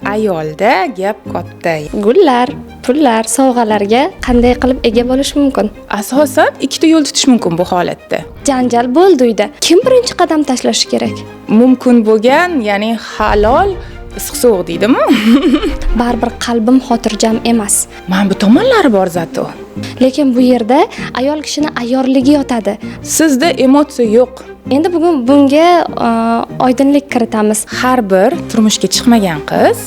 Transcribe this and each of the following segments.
Ayolda gap katta. Gullar, pullar, sovg'alarga qanday qilib ega bo'lish mumkin? Asosan ikkita yo'l tutish mumkin bu holatda. Janjal bo'ldi uyda. Kim birinchi qadam tashlashi kerak? Mumkin bo'lgan, ya'ni halol issiq sovuq deydimi? Baribir qalbim xotirjam emas. Mana bu tomonlari bor zato. Lekin bu yerda ayol kishining ayyorligi yotadi. Sizda emotsiya yo'q. Endi bugun bunga oydinlik kiritamiz. Har bir turmushga chiqmagan qiz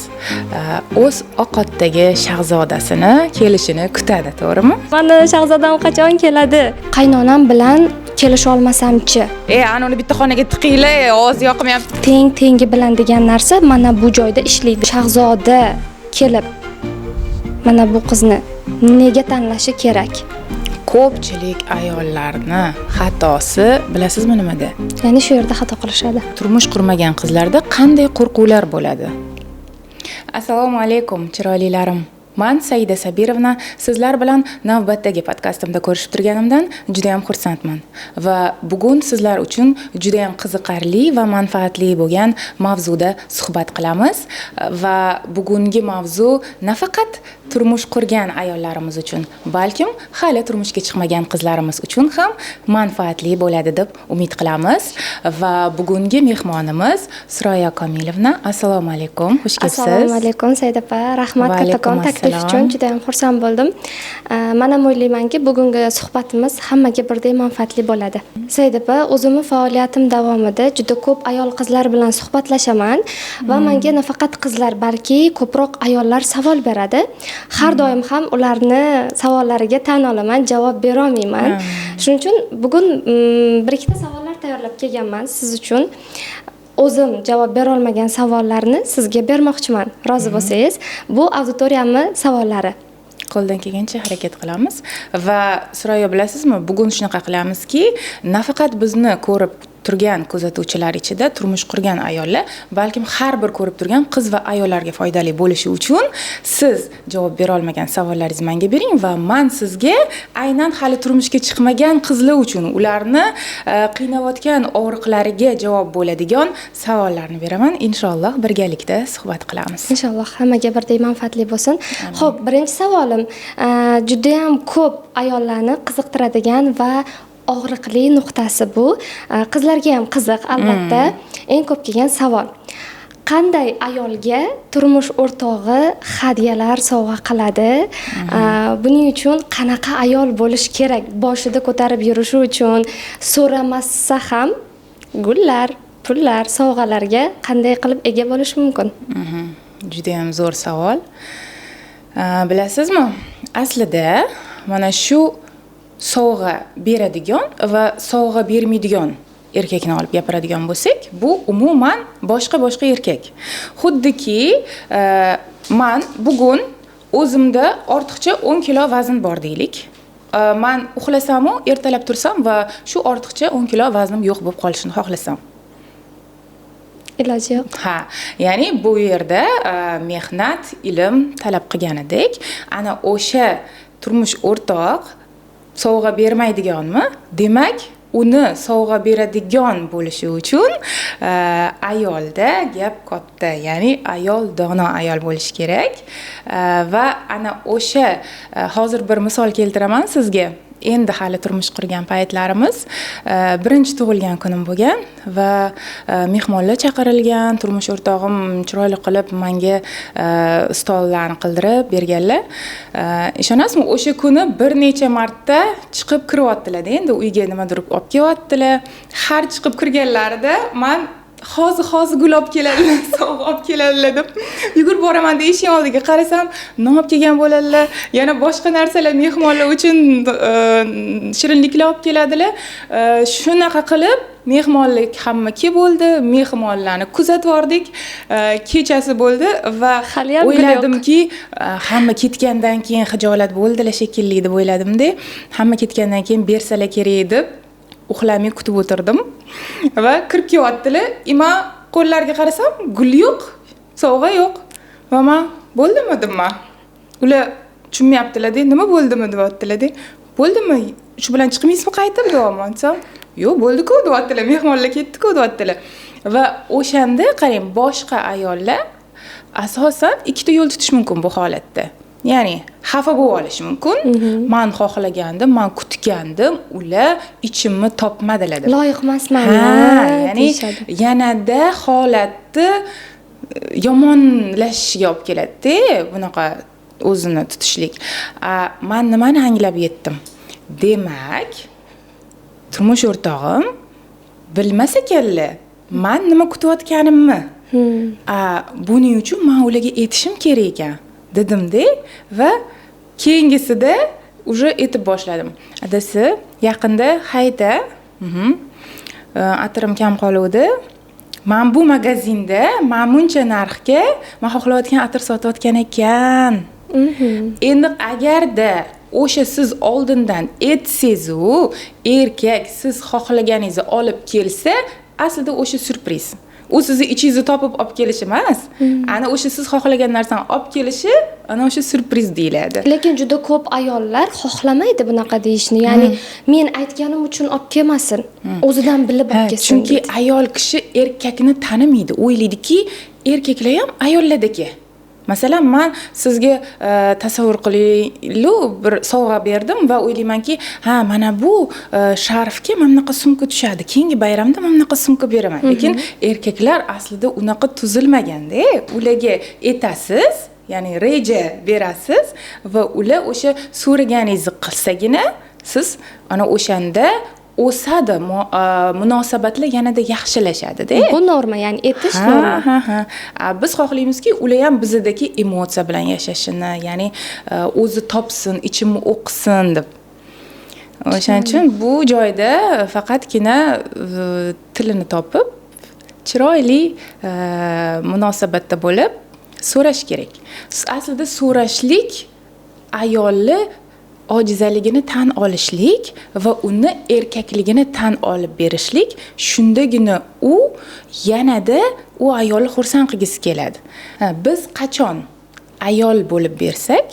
o'z oqatdagi shahzodasini kelishini kutadi, to'g'rimi? Mana shahzodam qachon keladi? Qaynonam bilan kelisha olmasamchi? Ana uni bitta xonaga tiqinglar, ovozi yoqmayapti. Tengi bilan degan narsa mana bu joyda ishlaydi. Shahzoda kelib mana bu qizni nega tanlashi kerak? Ko'pchilik ayollarni xatosi bilasizmi nimada? Ya'ni shu yerda xato qilishadi. Turmush qurmagan qizlarda qanday qo'rquvlar bo'ladi? Assalomu alaykum, chiroylilarim. Men Saida Sabirovna, sizlar bilan navbatdagi podkastimda ko'rishib turganimdan juda ham xursandman va bugun sizlar uchun juda ham qiziqarli va manfaatli bo'lgan mavzuda suhbat qilamiz va bugungi mavzu nafaqat turmush qurgan ayollarimiz uchun, balkim hali turmushga chiqmagan qizlarimiz uchun ham manfaatli bo'ladi deb umid qilamiz va bugungi mehmonimiz Suroya Komilovna. Assalomu alaykum, xush kelibsiz. Assalomu alaykum Saida opa, rahmat kattakon taklif uchun juda ham xursand bo'ldim. Men ham o'ylaymanki, bugungi suhbatimiz hammaga birdek manfaatli bo'ladi. Saida opa, o'zimning faoliyatim davomida juda ko'p ayol qizlar bilan suhbatlashaman va menga nafaqat qizlar, balki ko'proq ayollar savol beradi. Har doim ham ularni savollariga tan olaman, javob bera olmayman. Shuning uchun bugun bir ikkita savollar tayyorlab kelganman siz uchun. O'zim javob bera olmagan savollarni sizga bermoqchiman. Rozi bo'lsangiz, bu auditoriyamning savollari. Qo'ldan kelgancha harakat qilamiz va Suroya, bilasizmi, bugun shunaqa qilamizki, nafaqat bizni ko'rib turgan kuzatuvchilar ichida turmush qurgan ayollar, balkim har bir ko'rib turgan qiz va ayollarga foydali bo'lishi uchun siz javob bera olmagan savollaringizni menga bering va men sizga aynan hali turmushga chiqmagan qizlar uchun ularni qiynayotgan og'riqlariga javob bo'ladigan savollarni beraman. Inshaalloh birgalikda suhbat qilamiz. Inshaalloh hammaga birdek manfaatli bo'lsin. Xo'p, birinchi savolim juda ham ko'p ayollarni qiziqtiradigan va og'riqli nuqtasi bu. Qizlarga ham qiziq, albatta. Eng ko'p kelgan savol: qanday ayolga turmush o'rtog'i hadyalar sovg'a qiladi? Buning uchun qanaqa ayol bo'lish kerak? Boshida ko'tarib yurishi uchun so'ramasa ham gullar, pullar, sovg'alarga qanday qilib ega bo'lish mumkin? Juda ham zo'r savol. Bilasizmi, aslida mana shu sovg'a beradigan va sovg'a bermaydigan erkakni olib gapiradigan bo'lsak, bu umuman boshqa erkak. Xuddiki men bugun o'zimda ortiqcha 10 kilo vazn bor deylik. Men uxlasam-u, ertalab tursam va shu ortiqcha 10 kilo vaznim yo'q bo'lib qolishini xohlasam, iloji yo'q. Ya'ni bu yerda mehnat, ilm talab qilganidek, ana o'sha turmush o'rtoq sovg'a bermaydiganmi? Demak, uni sovg'a beradigan bo'lishi uchun ayolda gap katta, ya'ni ayol dono ayol bo'lishi kerak. Va ana o'sha hozir bir misol keltiraman sizga. Endi hali turmush qurgan paytlarimiz, birinchi tug'ilgan kunim bo'lgan va mehmonlar chaqirilgan. Turmush o'rtog'im chiroyli qilib menga stollarni qildirib berganlar. Ishonasizmi, o'sha kuni bir necha marta chiqib kiryaptilar. Endi uyga nimadir olib kelyaptilar. Har chiqib kirganlarida men hozir gul olib keladilar, sovg'a olib keladilar deb yugurib boraman. Eshik oldiga qarasam, nima olib kelgan bo'ladilar? Yana boshqa narsalar, mehmonlar uchun shirinliklar olib keladilar. Shunaqa qilib mehmonlik hamma kelib bo'ldi, mehmonlarni kuzatib yordik. Kechasi bo'ldi va o'yladimki, hamma ketgandan keyin xijolat bo'ldilar shekilli deb o'yladim-da. Hamma ketgandan keyin bersalar kerak deb uxlamay kutib o'tirdim va kirib kelyaptilar. Qo'llariga qarasam, gul yo'q, sovg'a yo'q. Va men bo'ldimi dedim. Ular tushunmayaptilar-da, nima bo'ldimi deyaptilar-da. Bo'ldimi? Shu bilan chiqmaysizmi qaytib deyapman. Yo'q, bo'ldi-ku deyaptilar. Mehmonlar ketdi-ku deyaptilar. Va o'shanda qarang, boshqa ayollar asosan ikkita yo'l tutish mumkin bu holatda. Ya'ni xafa bo'lib olishi mumkin. Men xohlagandim, men kutgandim, ular ichimni topmadilar deb. Loyiq emasman. Ya'ni yanada holatni yomonlashishiga olib keladi-da, bunaqa o'zini tutishlik. Men nimani anglab yetdim? Demak, turmush o'rtog'im bilmas ekanlar, men nima kutayotganimni. Buning uchun men ularga aytishim kerak ekan, dedim-da va keyingisida уже aytib boshladim. Adasi, yaqinda hayda, atirim kam qoluvdi. Men bu magazinda men buncha narxga men xohlayotgan atir sotayotgan ekan. Endi agarda o'sha siz oldindan aytsangiz-u, erkak siz xohlaganingizni olib kelsa, aslida o'sha surpriz. U sizni ichingizni topib olib kelish emas. Ana o'sha siz xohlagan narsani olib kelishi, ana o'sha surpriz deyiladi. Lekin juda ko'p ayollar xohlamaydi bunaqa deyishni. Ya'ni men aytganim uchun olib kelmasin, o'zidan bilib olib kelsin. Chunki ayol kishi erkakni tanimaydi. O'ylaydiki, erkaklar ham ayollardagi. Masalan, men sizga tasavvur qiling, bir sovg'a berdim va o'ylaymanki, mana bu sharfga mana bunaqa sumka tushadi. Keyingi bayramda mana bunaqa sumka beraman. Lekin erkaklar aslida unaqa tuzilmaganda, ularga aytasiz, ya'ni reja berasiz va ular o'sha so'raganingizni qilsagina, siz ana o'shanda o'sadi, munosabatlar yanada yaxshilashadi-da. Bu norma, ya'ni aytish norma. Biz xohlaymizki, ular ham bizdagi emotsiya bilan yashashini, ya'ni o'zi topsin, ichimni o'qisin deb. O'shaning uchun bu joyda faqatgina tilini topib, chiroyli munosabatda bo'lib so'rash kerak. Aslida so'rashlik ayolni ojizaligini tan olishlik va uni erkakligini tan olib berishlik, shundagina u yanada u ayolni xursand qilgisi keladi. Biz qachon ayol bo'lib bersak,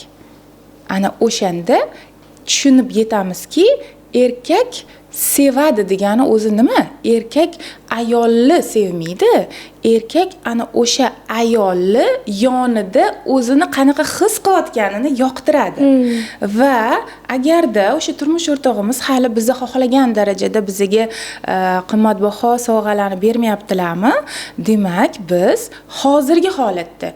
ana o'shanda tushunib yetamizki, erkak sevadi degani o'zi nima? Erkak ayolni sevmaydi. Erkak ana o'sha ayolni yonida o'zini qanaqa his qilayotganini yoqtiradi. Va agarda o'sha turmush o'rtog'imiz hali bizni xohlagan darajada bizga qimmatbaho sovg'alarni bermayaptilarmi? Demak, biz hozirgi holatda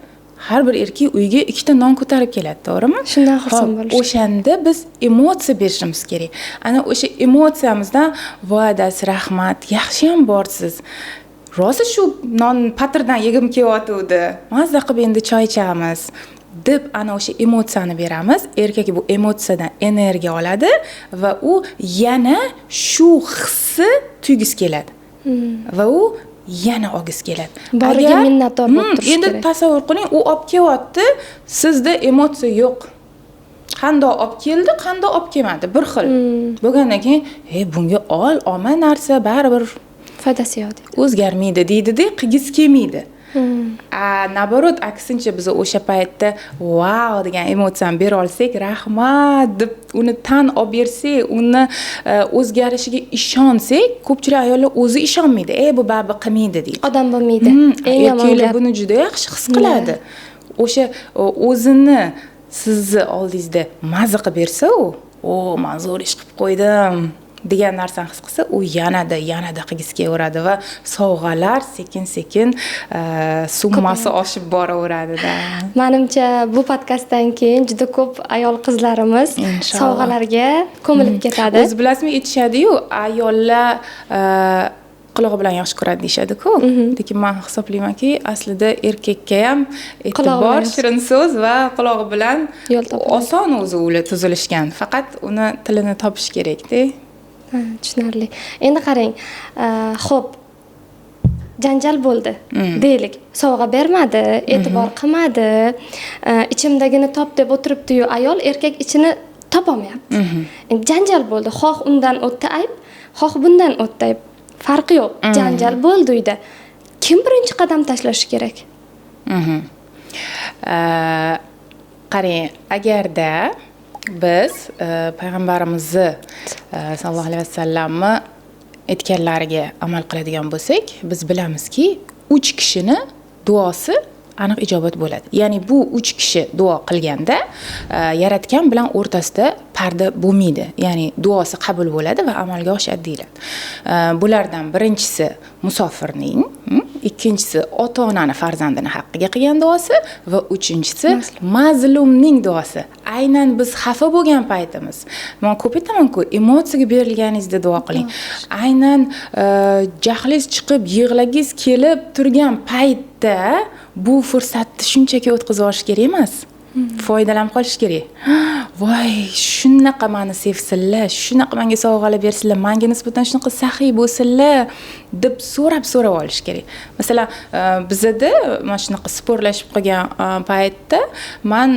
har bir erkak uyga ikkita non ko'tarib keladi, to'g'rimi? Shundan xursand bo'lish. O'shanda biz emotsiya berishimiz kerak. Ana o'sha emotsiyamizdan voy adasi rahmat, yaxshi ham borsiz. Rosa shu non patirdan yegim kelyotdi. Mazza qilib endi choy ichamiz deb ana o'sha emotsiyani beramiz. Erkak bu emotsiyadan energiya oladi va u yana shu hissi tuygisi keladi. Va u yana olgisi keladi. Boriga minnatdor bo'lib turish kerak. Endi tasavvur qiling, u olib kelyapti, sizda emotsiya yo'q. Qandoq olib keldi, qandoq olib kelmadi, bir xil. Bo'lgandan keyin, bunga olma narsa baribir foydasi yo'q deydi. O'zgarmaydi deydi-da, qilgisi kelmaydi. Naborot, aksincha biz o'sha paytda wow degan emotsiyani bera olsak, rahmat deb uni tan olib bersak, uni o'zgarishiga ishonsak, ko'pchilik ayollar o'zi ishonmaydi. Bu baribir qilmaydi deydi. Odam bo'lmaydi. Eng yomon gap. Buni juda yaxshi his qiladi. O'sha o'zini sizni oldingizda mazza qilib bersa, men zo'r ish qilib qo'ydim degan narsani his qilsa, u yanada qilgisi kelaveradi va sovg'alar sekin-sekin summasi oshib boraveradi-da. Menimcha bu podkastdan keyin juda ko'p ayol qizlarimiz sovg'alarga ko'milib ketadi. O'zi bilasizmi, aytishadi-yu, ayollar qulog'i bilan yaxshi ko'radi deyshadi-ku. Lekin men hisoblaymanki, aslida erkakka ham e'tibor, shirin so'z va qulog'i bilan oson o'zi ular tuzilishgan. Faqat uni tilini topish kerak-da. Tushunarli. Endi qarang, xo'p, janjal bo'ldi deylik. Sovg'a bermadi, e'tibor qilmadi, ichimdagini top deb o'tiribdi-yu, ayol erkak ichini topolmayapti. Janjal bo'ldi, xoh undan o'tdi ayb, xoh bundan o'tdi ayb. Farqi yo'q. Janjal bo'ldi uyda. Kim birinchi qadam tashlashi kerak? Qarang, agarda biz payg'ambarimizni sallallohu alayhi vasallamni aytganlariga amal qiladigan bo'lsak, biz bilamizki, 3 kishini duosi aniq ijobat bo'ladi. Ya'ni bu 3 kishi duo qilganda yaratgan bilan o'rtasida parda bo'lmaydi. Ya'ni duosi qabul bo'ladi va amalga oshadi deyiladi. Bulardan birinchisi musofirning, ikkinchisi ota-onani farzandini haqqiga qilgan duosi va uchinchisi mazlumning duosi. Aynan biz xafa bo'lgan paytimiz, men ko'p aytaman-ku, emotsiyaga berilganingizda duo qiling. Aynan jahlingiz chiqib, yig'lagingiz kelib turgan paytda bu fursatni shunchaki o'tkazib olish kerak emas. Foydalanib qolish kerak. Voy, shunaqa meni sevsinlar, shunaqa menga sovg'alar bersinlar, menga nisbatan shunaqa saxiy bo'lsinlar deb so'rab olish kerak. Masalan, bizda mana shunaqa sporlashib qolgan paytda men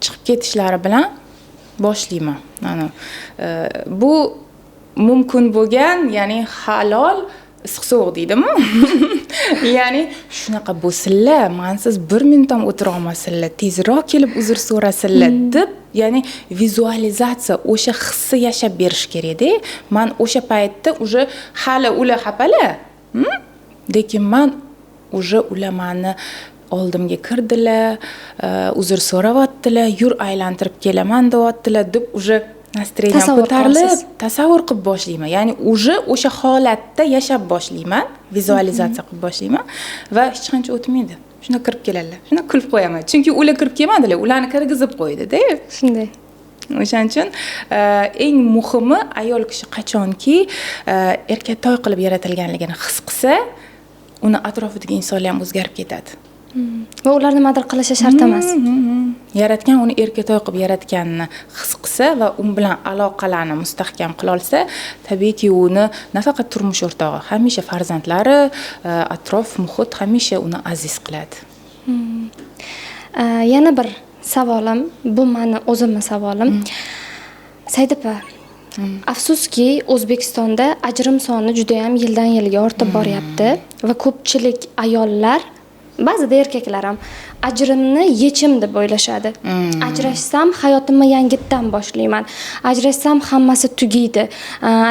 chiqib ketishlari bilan boshlayman. Bu mumkin bo'lgan, ya'ni halol issiq sovuq deydimi? Ya'ni shunaqa bo'lsinlar, mensiz 1 minut ham o'tira olmasinlar, tezroq kelib uzr so'rasinlar deb, ya'ni vizualizatsiya, o'sha hissi yashab berish kerak-da. Men o'sha paytda uje hali ular xafalar. Lekin men uje ular meni oldimga kirdilar, uzr so'rayaptilar, yur aylantirib kelaman deyaptilar deb uje nastroyeniyam ko'tarilib, tasavvur qilib boshlayman. Ya'ni o'sha holatda yashab boshlayman, vizualizatsiya qilib boshlayman va hech qancha o'tmaydi. Shuna kirib keladilar. Shuna kulib qo'yaman. Chunki ular kirib kelmadilar, ularni kirgizib qo'ydi-da. Shunday. O'shaning uchun eng muhimi ayol kishi qachonki erkatoy qilib yaratilganligini his qilsa, uni atrofidagi insonlar ham o'zgarib ketadi. Va ular nimadir qilishi shart emas. Yaratgan uni erkatoy qilib yaratganini his qilsa va u bilan aloqalarni mustahkam qila olsa, tabiiyki uni nafaqat turmush o'rtog'i, hamisha farzandlari, atrof muhit hamisha uni aziz qiladi. Yana bir savolim, bu meni o'zimning savolim. Said opa, afsuski O'zbekistonda ajrim soni juda ham yildan yilga ortib boryapti va ko'pchilik ayollar, ba'zida erkaklar ham ajrimni yechim deb o'ylashadi. Ajrashsam hayotimni yangitdan boshlayman. Ajrashsam hammasi tugaydi.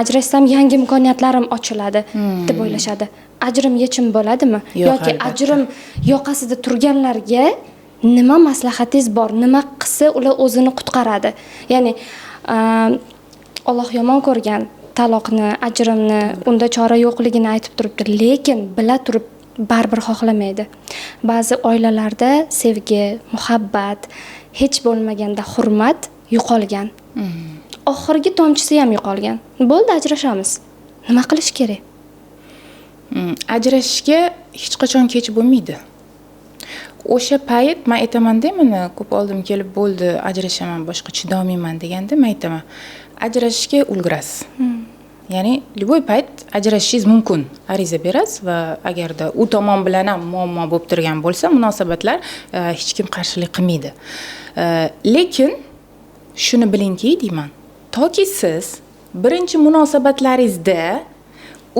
Ajrashsam yangi imkoniyatlarim ochiladi deb o'ylashadi. Ajrim yechim bo'ladimi? Yoki ajrim yoqasida turganlarga nima maslahatingiz bor? Nima qilsa ular o'zini qutqaradi? Ya'ni Alloh yomon ko'rgan taloqni, ajrimni, unda chora yo'qligini aytib turibdi, lekin bila turib baribir xohlamaydi. Ba'zi oilalarda sevgi, muhabbat, hech bo'lmaganda hurmat yo'qolgan. Oxirgi tomchisi ham yo'qolgan. Bo'ldi, ajrashamiz. Nima qilish kerak? Ajrashishga hech qachon kech bo'lmaydi. O'sha payt men aytaman-da, meni ko'p oldim kelib bo'ldi, ajrashaman, boshqa chidolmayman deganda men aytaman, ajrashishga ulgurasiz. Ya'ni любой payt ajrashishingiz mumkin. Ariza berasiz va agarda u tomon bilan ham muammo bo'lib turgan bo'lsa, munosabatlar hech kim qarshilik qilmaydi. Lekin shuni bilingki, deyman, toki siz birinchi munosabatlaringizda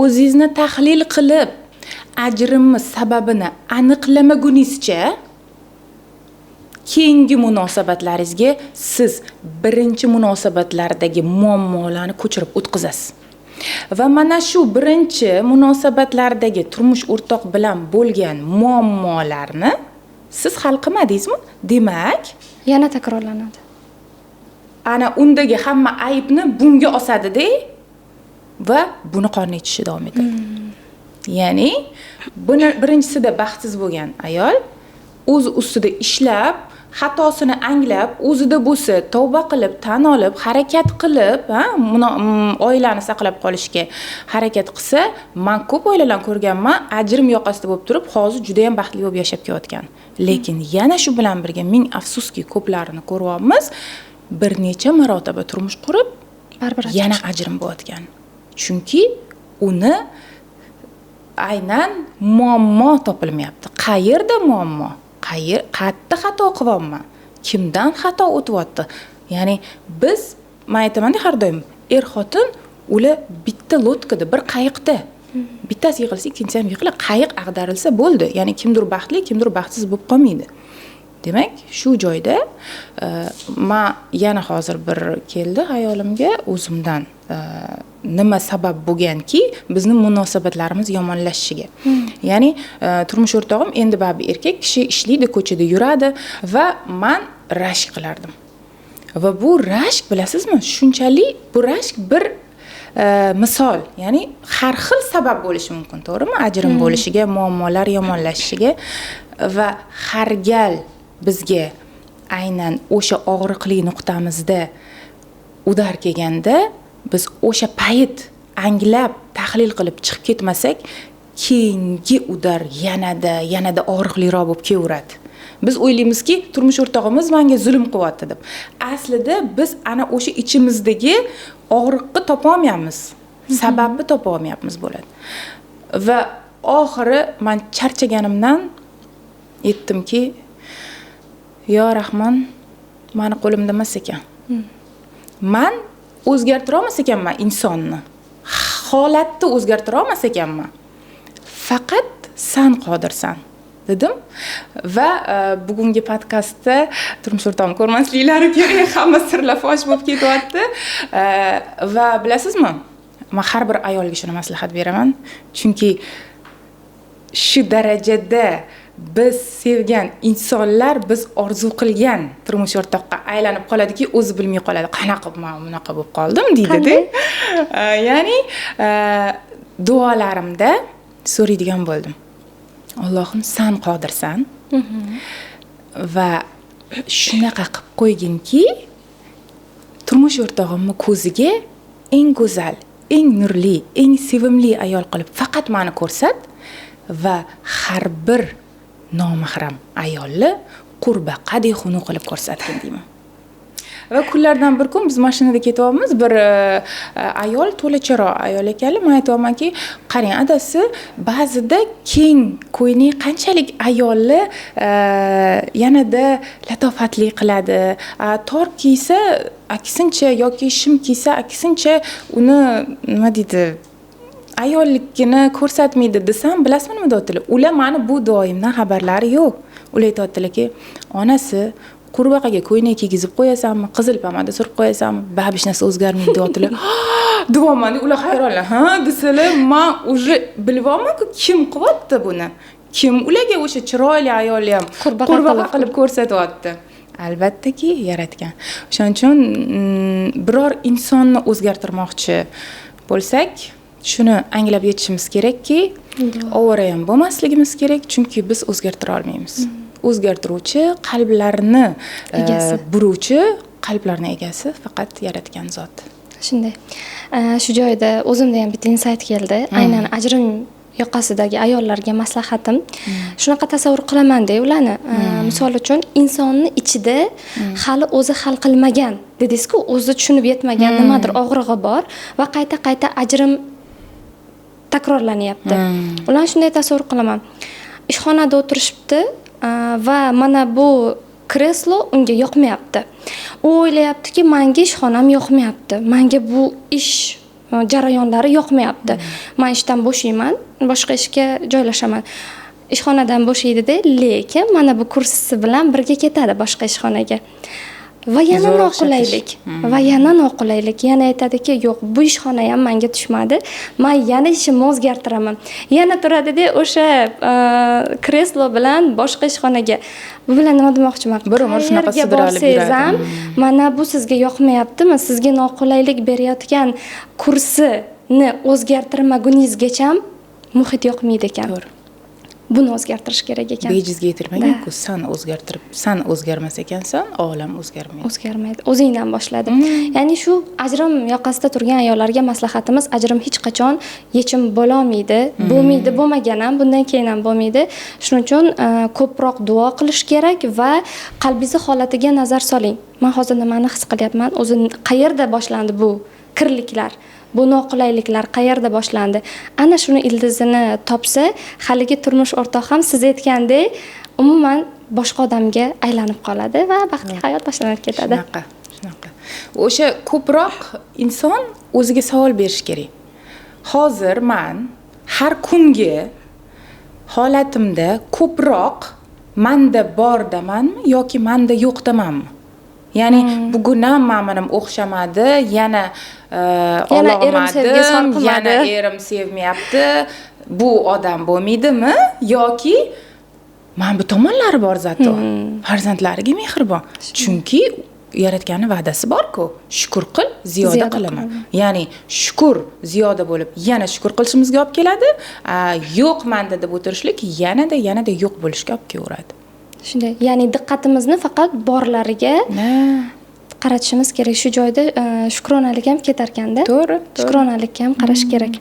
o'zingizni tahlil qilib, ajrimni sababini aniqlamagunizcha, keyingi munosabatlaringizga siz birinchi munosabatlardagi muammolarni ko'chirib o'tkazasiz. Va mana shu birinchi munosabatlardagi turmush o'rtoq bilan bo'lgan muammolarni siz hal qilmadingizmi? Demak, yana takrorlanadi. Ana undagi hamma aybni bunga osadi-da va buni qorni ichishi davom etadi. Ya'ni, buni birinchisida baxtsiz bo'lgan ayol o'z ustida ishlab, xatosini anglab, o'zida bo'lsa tavba qilib, tan olib, harakat qilib, oilani saqlab qolishga harakat qilsa, men ko'p oilalarni ko'rganman, ajrim yoqasida bo'lib turib, hozir juda ham baxtli bo'lib yashab kelayotgan. Lekin yana shu bilan birga ming afsuski ko'plarini ko'ryapmiz, bir necha marotaba turmush qurib, baribir yana ajrim bo'layotgan. Chunki uni aynan muammo topilmayapti. Qayerda muammo? Qayerda xato qilyapman? Kimdan xato o'tyapti? Ya'ni biz, men aytaman-da har doim, xotin ular bitta lotkada, bir qayiqda. Bittasi yig'ilsa, ikkinchisi ham yig'iladi. Qayiq ag'darilsa bo'ldi. Ya'ni kimdir baxtli, kimdir baxtsiz bo'lib qolmaydi. Demak, shu joyda men yana hozir bir keldi hayolimga, o'zimdan nima sabab bo'lganki bizni munosabatlarimiz yomonlashishiga. Ya'ni turmush o'rtog'im endi baribir erkak kishi ishlaydi, ko'chada yuradi va men rashk qilardim. Va bu rashk bilasizmi, shunchalik bu rashk bir misol, ya'ni har xil sabab bo'lishi mumkin, to'g'rimi? Ajrim bo'lishiga, muammolar yomonlashishiga va har gal bizga aynan o'sha og'riqli nuqtamizda udar kelganda biz o'sha payt anglab, tahlil qilib chiqib ketmasak, keyingi udar yanada og'riqliroq bo'lib kelaveradi. Biz o'ylaymizki, turmush o'rtog'imiz menga zulm qilyapti deb. Aslida biz ana o'sha ichimizdagi og'riqni topa olmayapmiz. Sababni topa olmayapmiz bo'ladi. Va oxiri men charchaganimdan aytdimki, yo Rahmon, meni qo'limda emas ekan. Men o'zgartira olmas ekanman insonni. Holatni o'zgartira olmas ekanman. Faqat sen qodirsan dedim va bugungi podkastda turmush o'rtog'im ko'rmasliklari kerak, hamma sirlar fosh bo'lib ketyapti. Va bilasizmi, men har bir ayolga shuni maslahat beraman, chunki shu darajada biz sevgan insonlar biz orzu qilgan turmush o'rtoqqa aylanib qoladiki, o'zi bilmay qoladi. Qanaqa men bunaqa bo'lib qoldim deydi-da. Ya'ni duolarimda so'raydigan bo'ldim. Allohim, sen qodirsan. Va shunaqa qilib qo'yginki, turmush o'rtog'imni ko'ziga eng go'zal, eng nurli, eng sevimli ayol qilib faqat meni ko'rsat va har bir nomahram ayolni qurbaqadek xunuk qilib ko'rsatgin deyman. Va kunlardan bir kun biz mashinada ketyapmiz, bir ayol, to'lacharoq ayol ekanlar. Men aytayapmanki, qarang adasi, ba'zida keng ko'yni qanchalik ayolni yanada latofatli qiladi. Tor kiysa aksincha yoki shim kiysa aksincha uni nima deydi, ayollikni ko'rsatmaydi desam, bilasizmi nima deyaptilar? Ular meni bu doimdan xabarlari yo'q. Ular aytayaptilarki, onasi qurbaqaga ko'ynak kiygizib qo'yasanmi, qizil pomada surib qo'yasanmi, babish narsa o'zgarmaydi deyaptilar. Deyapman, ular hayronlar. Ha, desalar, men уже bilyapman-ku kim qilyapti buni. Kim ularga o'sha chiroyli ayolni ham qurbaqa qilib ko'rsatyapti. Albattaki yaratgan. O'shaning uchun biror insonni o'zgartirmoqchi bo'lsak, shuni anglab yetishimiz kerakki, ovora ham bo'lmasligimiz kerak, chunki biz o'zgartira olmaymiz. O'zgartiruvchi, qalblarni buruvchi, qalblarning egasi faqat yaratgan zot. Shunday. Shu joyda o'zimda ham bitta insight keldi. Aynan ajrim yoqasidagi ayollarga maslahatim. Shunaqa tasavvur qilaman-da ularni. Misol uchun insonni ichida hali o'zi hal qilmagan, dedingiz-ku, o'zi tushunib yetmagan nimadir og'rig'i bor va qayta ajrim takrorlanyapti. Ularni shunday tasavvur qilaman. Ishxonada o'tirishibdi va mana bu kreslo unga yoqmayapti. U o'ylayaptiki, menga ishxonam yoqmayapti. Menga bu ish jarayonlari yoqmayapti. Men ishdan bo'shayman, boshqa ishga joylashaman. Ishxonadan bo'shaydi-da, lekin mana bu kursisi bilan birga ketadi boshqa ishxonaga. Va yana noqulaylik. Yana aytadiki, yo'q, bu ishxona ham menga tushmadi. Men yana ishimni o'zgartiraman. Yana turadi-da, o'sha kreslo bilan boshqa ishxonaga. Bu bilan nima demoqchiman? Bir umr shunaqa sidiralib yuradi. Mana bu sizga yoqmayaptimi? Sizga noqulaylik berayotgan kursini o'zgartirmaguningizgacha muhit yoqmaydi ekan. To'g'ri. Buni o'zgartirish kerak ekan. Bejizga aytilmagan-ku, sen o'zgarmas ekansan, olam o'zgarmaydi. O'zingdan boshladi. Ya'ni shu ajrim yoqasida turgan ayollarga maslahatimiz, ajrim hech qachon yechim bo'la olmaydi. Bo'lmagan ham, bundan keyin ham bo'lmaydi. Shuning uchun ko'proq duo qilish kerak va qalbingiz holatiga nazar soling. Men hozir nimani his qilyapman? O'zi qayerda boshlandi bu kirliklar? Bu noqulayliklar qayerda boshlandi? Ana shuni ildizini topsa, haligi turmush o'rtoq ham siz aytgandek, umuman boshqa odamga aylanib qoladi va baxtli hayot boshlanib ketadi. Shunaqa. O'sha ko'proq inson o'ziga savol berish kerak. Hozir men har kungi holatimda ko'proq menda bor demanmi yoki menda yo'q demanmi? Ya'ni bugun ham mana o'xshamadi, yana ololmadim, yana erim sevmayapti. Bu odam bo'lmaydimi yoki mana bu tomonlari bor zato. Farzandlariga mehribon. Chunki yaratganning va'dasi bor-ku. Shukur qil, ziyoda qilaman. Ya'ni shukur ziyoda bo'lib, yana shukur qilishimizga olib keladi. Yo'qman deb o'tirishlik yanada yo'q bo'lishga olib kelaveradi. Shunday. Ya'ni diqqatimizni faqat borlariga qaratishimiz kerak. Shu joyda shukronalik ham ketar ekanda. To'g'ri. Shukronalikka ham qarash kerak.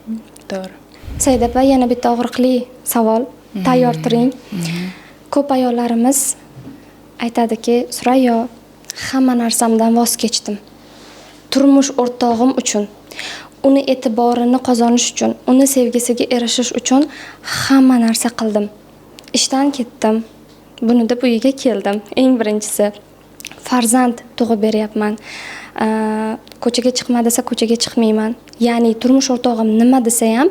To'g'ri. Said opa, yana bitta og'riqli savol. Tayyor turing. Ko'p ayollarimiz aytadiki, Surayyo, hamma narsamdan voz kechdim. Turmush o'rtog'im uchun, uni e'tiborini qozonish uchun, uni sevgisiga erishish uchun hamma narsa qildim. Ishdan ketdim. Buni deb uyiga keldim. Eng birinchisi farzand tug'ib beryapman. Ko'chaga chiqma desa ko'chaga chiqmayman. Ya'ni turmush o'rtog'im nima desa ham,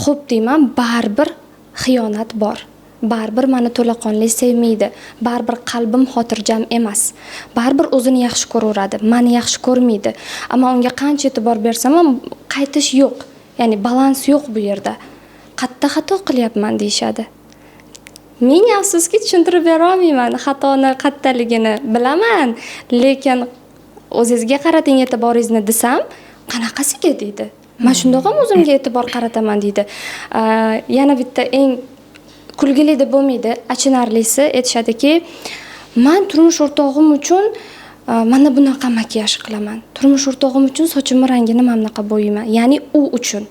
xo'p deyman, baribir xiyonat bor. Baribir meni to'laqonli sevmaydi. Baribir qalbim xotirjam emas. Baribir o'zini yaxshi ko'raveradi, meni yaxshi ko'rmaydi. Ammo unga qancha e'tibor bersam ham qaytish yo'q. Ya'ni balans yo'q bu yerda. Qatta xato qilyapman deyshadi. Men afsuski tushuntirib bera olmayman. Xatoni qattaligini bilaman, lekin o'zingizga qarating e'tiboringizni desam, qanaqasiga deydi. Men shundoq ham o'zimga e'tibor qarataman deydi. Yana bitta eng kulgili deb bo'lmaydi, achinarlisi aytishadiki, men turmush o'rtog'im uchun mana bunaqa makiyaj qilaman. Turmush o'rtog'im uchun sochimni rangini mana bunaqa bo'yayman. Ya'ni u uchun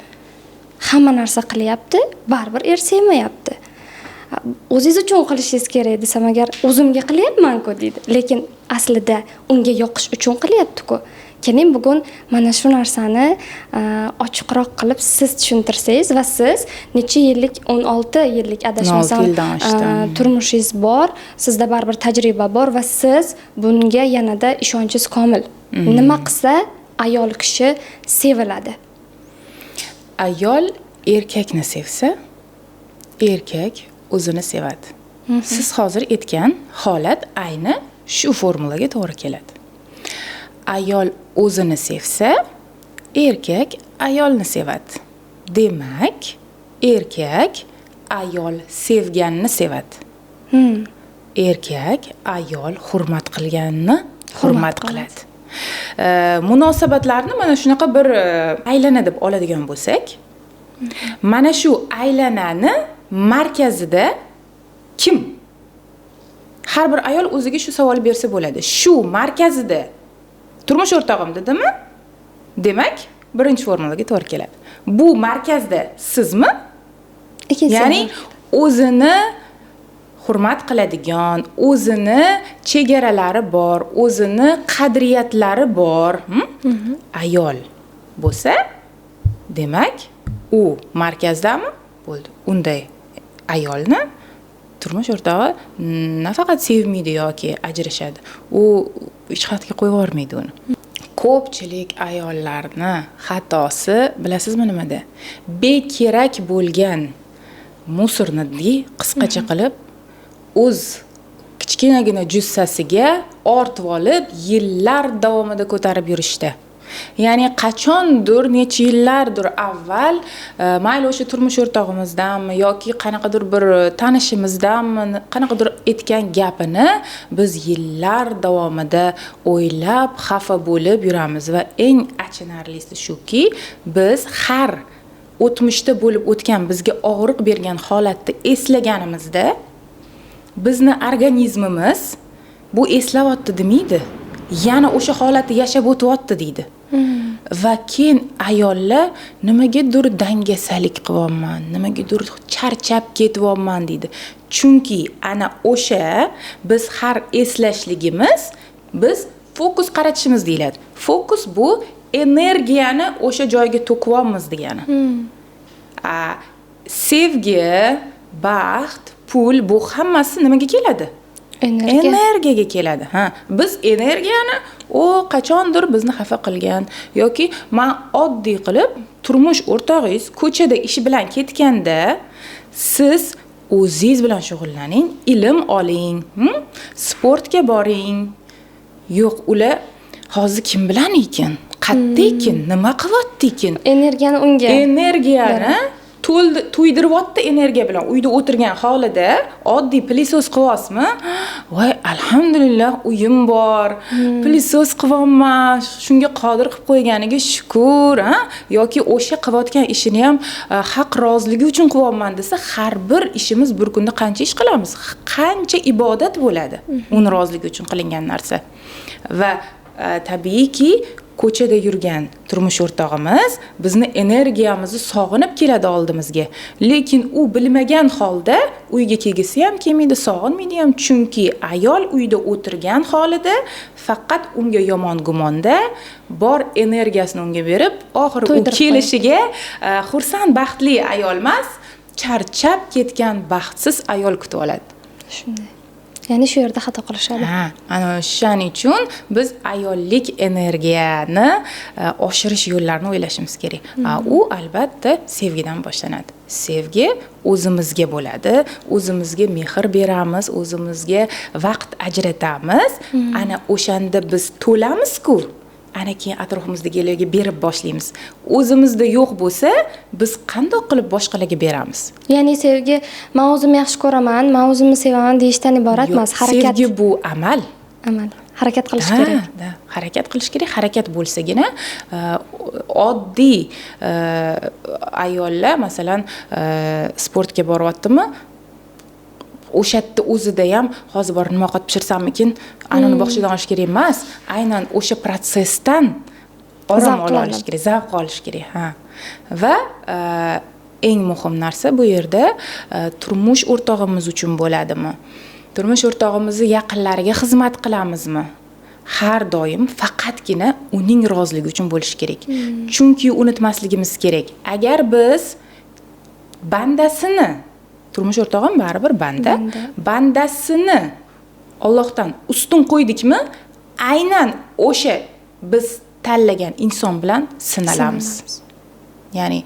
hamma narsa qilyapti, baribir sevmayapti. O'zingiz uchun qilishingiz kerak desam agar, o'zimga qilyapman-ku deydi. Lekin aslida unga yoqish uchun qilyapti-ku. Keling bugun mana shu narsani ochiqroq qilib siz tushuntirsangiz va siz necha yillik, 16 yillik adashmasam turmushingiz bor, sizda baribir tajriba bor va siz bunga yanada ishonchingiz komil. Nima qilsa ayol kishi seviladi? Ayol erkakni sevsa, erkak o'zini sevadi. Siz hozir aytgan holat ayni shu formulaga to'g'ri keladi. Ayol o'zini sevsa, erkak ayolni sevadi. Demak, erkak ayol sevganini sevadi. Erkak ayol hurmat qilganini hurmat qiladi. Munosabatlarni mana shunaqa bir aylana deb oladigan bo'lsak, mana shu aylanani markazida kim? Har bir ayol o'ziga shu savol bersa bo'ladi. Shu markazida turmush o'rtog'im dedimi? Demak, birinchi formulaga to'g'ri keladi. Bu markazda sizmi? Ya'ni o'zini hurmat qiladigan, o'zini chegaralari bor, o'zini qadriyatlari bor, ayol bo'lsa, demak, u markazdami? Bo'ldi. Unday ayolni turmush o'rtog'i nafaqat sevmaydi yoki ajrashadi, u hech xatga qo'yib yubormaydi uni. Ko'pchilik ayollarni xatosi bilasizmi nimada? Bekerak bo'lgan musorni qisqacha qilib o'z kichkinagina jussasiga ortib olib yillar davomida ko'tarib yurishdi. Ya'ni qachondir necha yillardir avval mayli o'sha turmush o'rtog'imizdanmi yoki qanaqadir bir tanishimizdanmi qanaqadir aytgan gapini biz yillar davomida o'ylab xafa bo'lib yuramiz va eng achinarlisi shuki, biz har o'tmishda bo'lib o'tgan bizga og'riq bergan holatni eslaganimizda bizni organizmimiz bu eslayapti demaydi. Yana o'sha holatni yashab o'tyapti deydi. Va keyin ayollar nimagadir dangasalik qilyapman, nimagadir charchab ketyapman deydi. Chunki ana o'sha biz har eslashligimiz, biz fokus qaratishimiz deyiladi. Fokus bu energiyani o'sha joyga to'kyapmiz degani. Sevgi, baxt, pul bu hammasi nimaga keladi? Energiyaga keladi. Biz energiyani qachondir bizni xafa qilgan yoki men oddiy qilib turmush o'rtog'ingiz ko'chada ishi bilan ketganda siz o'zingiz bilan shug'ullaning, ilm oling, sportga boring, yo'q ular hozir kim bilan ekan, qayerda ekan, nima qilyapti ekan, energiyani unga energiyani to'ydiryapti energiya bilan. Uyda o'tirgan holida oddiy pilisos qilyapsizmi? Voy, alhamdulillah uyim bor. Pilisos qilyapman. Shunga qodir qilib qo'yganiga shukr, ha? Yoki o'sha qilayotgan ishini ham haq roziligi uchun qilyapman desa, har bir ishimiz bir kunda qancha ish qilamiz? Qancha ibodat bo'ladi uni roziligi uchun qilingan narsa. Va tabiiyki ko'chada yurgan turmush o'rtog'imiz bizni energiyamizni sog'inib keladi oldimizga. Lekin u bilmagan holda uyga kelgisi ham kelmaydi, sog'inmaydi ham, chunki ayol uyda o'tirgan holida faqat unga yomon gumonda bor energiyasini unga berib, oxiri u kelishiga xursand, baxtli ayol emas, charchab ketgan baxtsiz ayol kutib oladi. Shunday. Ya'ni shu yerda xato qilishadi. Ana shuning uchun biz ayollik energiyani oshirish yo'llarini o'ylashimiz kerak. U albatta sevgidan boshlanadi. Sevgi o'zimizga bo'ladi, o'zimizga mehr beramiz, o'zimizga vaqt ajratamiz. Ana o'shanda biz to'lamiz-ku. Ana keyin atrofimizdagilarga berib boshlaymiz. O'zimizda yo'q bo'lsa, biz qanday qilib boshqalarga beramiz? Ya'ni sevgi, men o'zimni yaxshi ko'raman, men o'zimni sevaman deyishdan iborat emas, harakat. Sevgi bu amal. Amal. Harakat qilish kerak. Harakat qilish kerak. Harakat bo'lsagina oddiy ayollar, masalan, sportga boryaptimi? O'shatda o'zida ham hozir bor nima qilib pishirsammikin, anani bog'chadan olish kerak emas. Aynan o'sha protsessdan orom olish kerak, zavq olish kerak. Va eng muhim narsa bu yerda turmush o'rtog'imiz uchun bo'ladimi? Turmush o'rtog'imizni yaqinlariga xizmat qilamizmi? Har doim faqatgina uning roziligi uchun bo'lish kerak. Chunki unutmasligimiz kerak. Agar biz bandasini, turmush o'rtog'im baribir banda. Bandasini Allohdan ustun qo'ydikmi, aynan o'sha biz tanlagan inson bilan sinalamiz. Ya'ni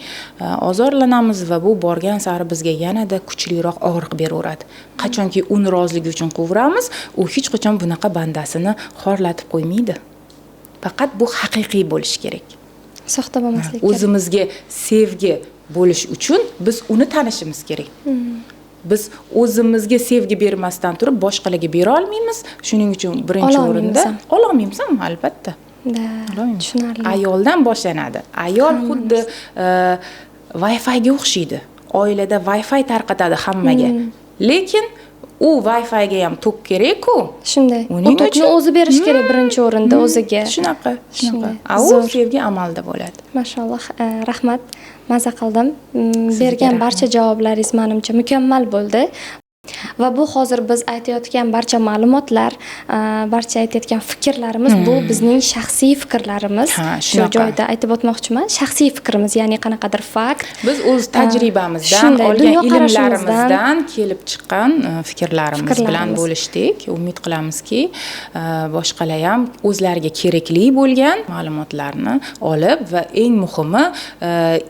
ozorlanamiz va bu borgan sari bizga yanada kuchliroq og'riq beraveradi. Qachonki uni roziligi uchun qo'yamiz, u hech qachon bunaqa bandasini xorlatib qo'ymaydi. Faqat bu haqiqiy bo'lish kerak. Soxta bo'lmaslik kerak. O'zimizga sevgi bo'lish uchun biz uni tanishimiz kerak. Biz o'zimizga sevgi bermasdan turib boshqalarga bera olmaymiz. Shuning uchun birinchi o'rinda ololmaymiz-mi? Albatta. Tushunarli. Ayoldan boshlanadi. Ayol xuddi Wi-Fi ga o'xshaydi. Oilada Wi-Fi tarqatadi hammaga. Lekin u Wi-Fi ga ham tok kerak-ku. Shunday. Uning uchun o'zi berish kerak birinchi o'rinda o'ziga. Shunaqa. U sevgi amalda bo'ladi. Mashalloh, rahmat. Maza qildim. Bergan barcha javoblaringiz menimcha mukammal bo'ldi. Va bu hozir biz aytayotgan barcha ma'lumotlar, barcha aytayotgan fikrlarimiz bu bizning shaxsiy fikrlarimiz. Shu joyda aytib o'tmoqchiman, shaxsiy fikrimiz, ya'ni qanaqadir fakt. Biz o'z tajribamizdan, olgan ilmlarimizdan kelib chiqqan fikrlarimiz bilan bo'lishdik. Umid qilamizki, boshqalar ham o'zlariga kerakli bo'lgan ma'lumotlarni olib va eng muhimi,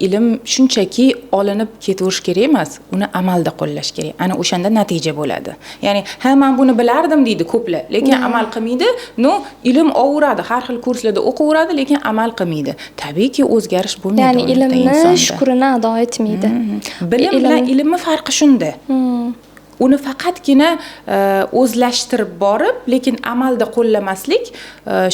ilm shunchaki olinib ketaverish kerak emas, uni amalda qo'llash kerak. Ana o'shanda natija bo'ladi. Ya'ni, "Ha, men buni bilardim" deydi ko'plar, lekin amal qilmaydi. Ilm o'qiradi, har xil kurslarda o'qiveradi, lekin amal qilmaydi. Tabiiyki o'zgarish bo'lmaydi. Ya'ni ilmni shukrini ado etmaydi. Bilim bilan ilmning farqi shunda. Uni faqatgina o'zlashtirib borib, lekin amalda qo'llamaslik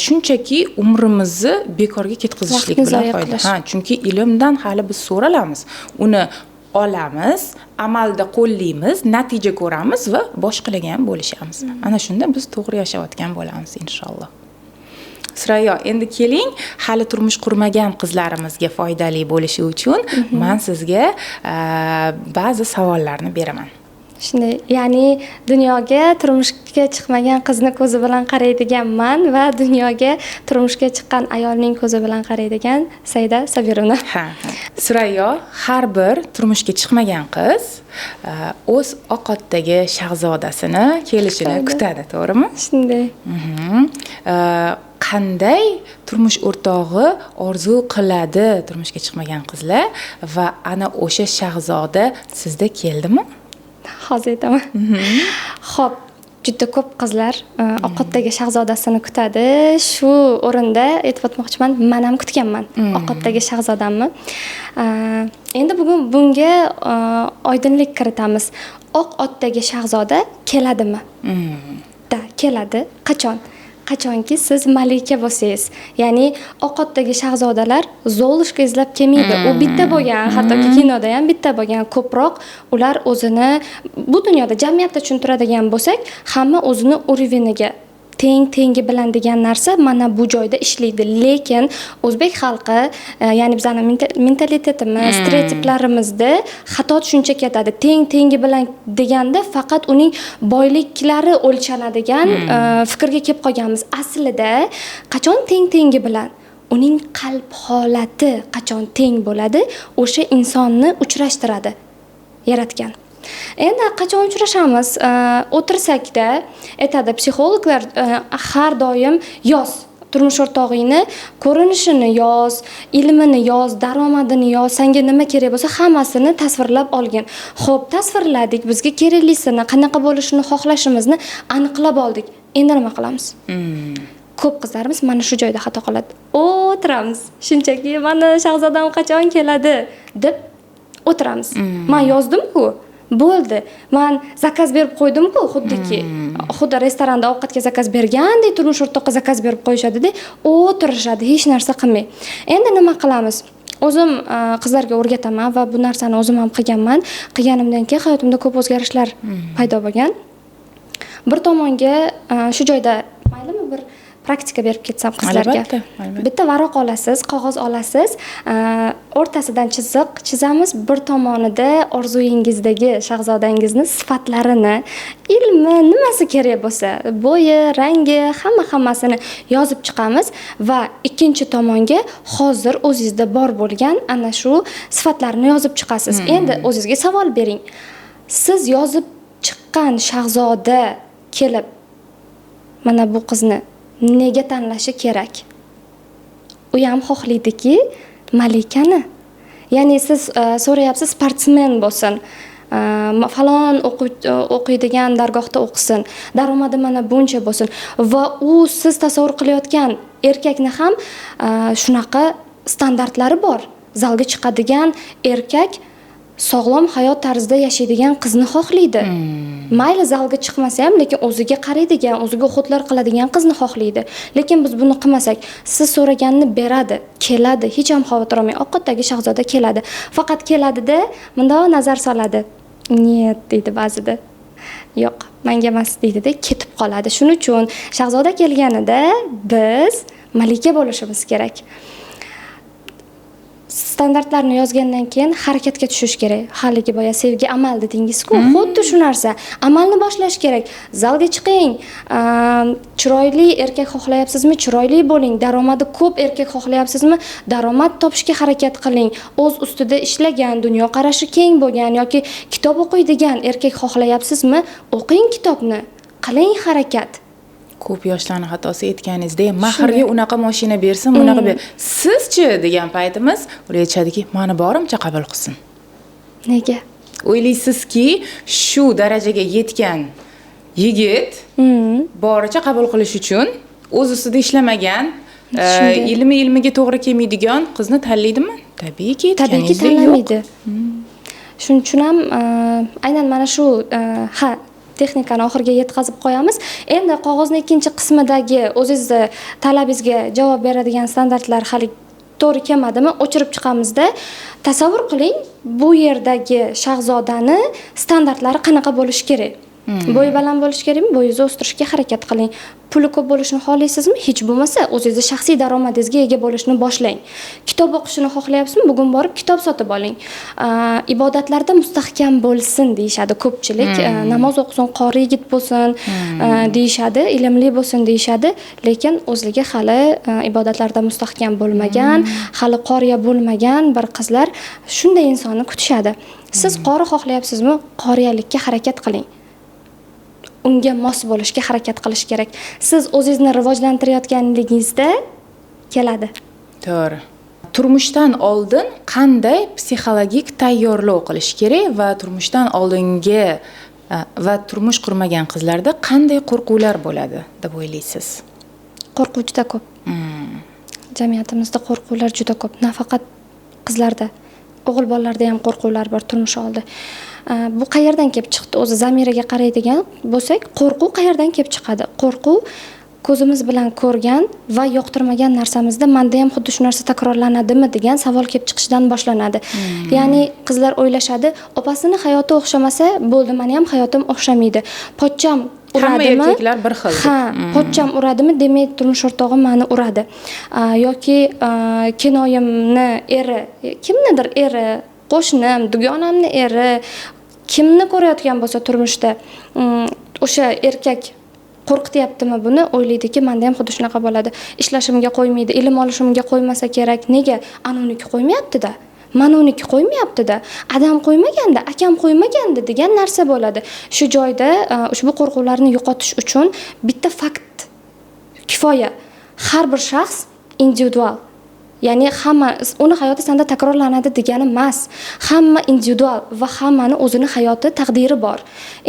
shunchaki umrimizni bekorga ketkazishlik bilan foyda. Chunki ilmdan hali biz so'ralamiz. Uni olamiz, amalda qo'llaymiz, natija ko'ramiz va boshqalarga ham bo'lishamiz. Ana shunda biz to'g'ri yashayotgan bo'lamiz inshaalloh. Surayo, endi keling, hali turmush qurmagan qizlarimizga foydali bo'lishi uchun men sizga ba'zi savollarni beraman. Shunday, ya'ni dunyoga turmushga chiqmagan qizni ko'zi bilan qaraydiganman va dunyoga turmushga chiqqan ayolning ko'zi bilan qaraydigan Saida Sabirovna. Surayo, har bir turmushga chiqmagan qiz o'z oqatdagi shahzodasini kelishini kutadi, to'g'rimi? Shunday. Qanday turmush o'rtog'i orzu qiladi turmushga chiqmagan qizlar va ana o'sha shahzoda sizda keldimi? Hozir aytaman. Xo'p, juda ko'p qizlar ovqatdagi shahzodasini kutadi. Shu o'rinda aytib o'tmoqchiman, men ham kutganman ovqatdagi shahzodamni. Endi bugun bunga oydinlik kiritamiz. Oq otdagi shahzoda keladimi? Da, keladi. Qachon? Qachonki siz malika bo'lsangiz. Ya'ni oq otdagi shahzodalar Zolushka izlab kelmaydi. U bitta bo'lgan, hattoki kinoda ham bitta bo'lgan. Ko'proq ular o'zini bu dunyoda jamiyatda tushuntiradigan bo'lsak, hamma o'zini urviniga tengi bilan degan narsa mana bu joyda ishlaydi. Lekin o'zbek xalqi, ya'ni bizning mentalitetimiz, stereotiplarimizda xato tushuncha ketadi. Tengi bilan deganda faqat uning boyliklari o'lchanadigan fikrga kelib qolganmiz. Aslida qachon tengi bilan uning qalb holati qachon teng bo'ladi, o'sha insonni uchrashtiradi yaratgan. Endi qachon uchrashamiz? O'tirsakda aytadi psixologlar, har doim yoz. Turmush o'rtog'ingni ko'rinishini yoz, ilmini yoz, daromadini yoz, senga nima kerak bo'lsa hammasini tasvirlab olgin. Xo'p, tasvirladik, bizga keraklisini, qanaqa bo'lishini xohlashimizni aniqlab oldik. Endi nima qilamiz? Ko'p qizlarimiz mana shu joyda xato qiladi. O'tiramiz. Shunchaki mana shahzodam qachon keladi deb o'tiramiz. Men yozdim-ku. Bo'ldi. Men zakaz berib qo'ydim-ku, xuddi restoranda ovqatga zakaz bergandek turmush o'rtoqqa zakaz berib qo'yishadi-da, o'tirishadi, hech narsa qilmay. Endi nima qilamiz? O'zim qizlarga o'rgataman va bu narsani o'zim ham qilganman. Qilganimdan keyin hayotimda ko'p o'zgarishlar paydo bo'lgan. Bir tomonga shu joyda maylimi bir praktika berib ketsam qizlarga. Albatta. Bitta varaq olasiz, qog'oz olasiz, o'rtasidan chiziq chizamiz, bir tomonida orzuyingizdagi shahzodangizni sifatlarini, ilmi, nimasi kerak bo'lsa, bo'yi, rangi, hammasini yozib chiqamiz va ikkinchi tomonga hozir o'zingizda bor bo'lgan ana shu sifatlarni yozib chiqasiz. Endi o'zingizga savol bering. Siz yozib chiqqan shahzoda kelib mana bu qizni nega tanlashi kerak? U ham xohlaydiki, malikani. Ya'ni siz so'rayapsiz, sportsmen bo'lsin, falon o'qiydigan dargohda o'qisin, daromadi mana buncha bo'lsin va u siz tasavvur qilayotgan erkakni ham shunaqa standartlari bor. Zalga chiqadigan erkak sog'lom hayot tarzida yashaydigan qizni xohlaydi. Mayli zalga chiqmasa ham, lekin o'ziga qaraydigan, o'ziga o'xotlar qiladigan qizni xohlaydi. Lekin biz buni qilmasak, siz so'raganini beradi, keladi, hech ham xavotir olmang. Ovqatdagi shahzoda keladi. Faqat keladida, bundoq nazar soladi. "Нет" deydi ba'zida. "Yo'q, menga emas" deydi-da, ketib qoladi. Shuning uchun shahzoda kelganida biz malika bo'lishimiz kerak. Standartlarni yozgandan keyin harakatga tushish kerak. Haligi boya sevgi amal dedingiz-ku, xuddi shu narsa. Amalni boshlash kerak. Zalga chiqing. Chiroyli erkak xohlayapsizmi? Chiroyli bo'ling. Daromadi ko'p erkak xohlayapsizmi? Daromad topishga harakat qiling. O'z ustida ishlagan, dunyoqarashi keng bo'lgan yoki kitob o'qiydigan erkak xohlayapsizmi? O'qing kitobni. Qiling harakat. Ko'p yoshlarning xatosi aytganingizdek, mahrga unaqa mashina bersin, bunaqa ber. Sizchi degan paytimiz, ular aytishadiki, "Meni borimcha qabul qilsin." Nega? O'ylaysizki, shu darajaga yetgan yigit boricha qabul qilish uchun o'z ustida ishlamagan, ilmiga to'g'ri kelmaydigan qizni tanlaydimi? Tabiiyki tanlamaydi. Shuning uchun ham aynan mana shu texnikani oxiriga yetkazib qo'yamiz. Endi qog'ozning ikkinchi qismidagi o'zingizni talabingizga javob beradigan standartlar hali to'g'ri kelmadimi? O'chirib chiqamizda. Tasavvur qiling, bu yerdagi shahzodani standartlari qanaqa bo'lishi kerak? Bo'yi baland bo'lishi kerakmi? Bo'yingizni o'stirishga harakat qiling. Puli ko'p bo'lishini xohlaysizmi? Hech bo'lmasa o'zingizni shaxsiy daromadingizga ega bo'lishni boshlang. Kitob o'qishni xohlayapsizmi? Bugun borib kitob sotib oling. Ibodatlarda mustahkam bo'lsin deyshadi ko'pchilik. Namoz o'qisin, qori yigit bo'lsin deyshadi, ilmli bo'lsin deyshadi, lekin o'zligi hali ibodatlarda mustahkam bo'lmagan, hali qoriya bo'lmagan bir qizlar shunday insonni kutishadi. Siz qori xohlayapsizmi? Qoriyalikka harakat qiling. Unga mos bo'lishga harakat qilish kerak. Siz o'zingizni rivojlantirayotganligingizda keladi. To'g'ri. Turmushdan oldin qanday psixologik tayyorlov qilish kerak va turmushdan oldingi Va turmush qurmagan qizlarda qanday qo'rquvlar bo'ladi deb o'ylaysiz? Qo'rquv juda ko'p. Jamiyatimizda qo'rquvlar juda ko'p. Nafaqat qizlarda, o'g'il bolalarda ham qo'rquvlar bor turmush oldi. Bu qayerdan kelib chiqdi? O'zi zamiriga qaraydigan bo'lsak, qo'rquv qayerdan kelib chiqadi? Qo'rquv ko'zimiz bilan ko'rgan va yoqtirmagan narsamizda menda ham xuddi shu narsa takrorlanadimi degan savol kelib chiqishidan boshlanadi. Ya'ni qizlar o'ylashadi, opasini hayoti o'xshamasa bo'ldi, meni ham hayotim o'xshamaydi. Pochcham uradimi? Hamma erkaklar bir xil. Ha, pochcham uradimi, demak turmush o'rtog'im meni uradi. Yoki kinoyimni eri, kimnidir eri, qo'shnim, dugonamni eri, kimni ko'rayotgan bo'lsa turmushda, o'sha erkak qo'rqityaptimi buni, o'ylaydiki, menda ham xuddi shunaqa bo'ladi. Ishlashimga qo'ymaydi, ilm olishimga qo'ymasa kerak. Nega? Ana uniki qo'ymayapti-da. Mana uniki qo'ymayapti-da. Adam qo'ymaganda, akam qo'ymaganda degan narsa bo'ladi. Shu joyda ushbu qo'rquvlarni yo'qotish uchun bitta fakt kifoya. Har bir shaxs individual. Ya'ni hamma uni hayoti senda takrorlanadi degani emas. Hamma individual va hammani o'zini hayoti, taqdiri bor.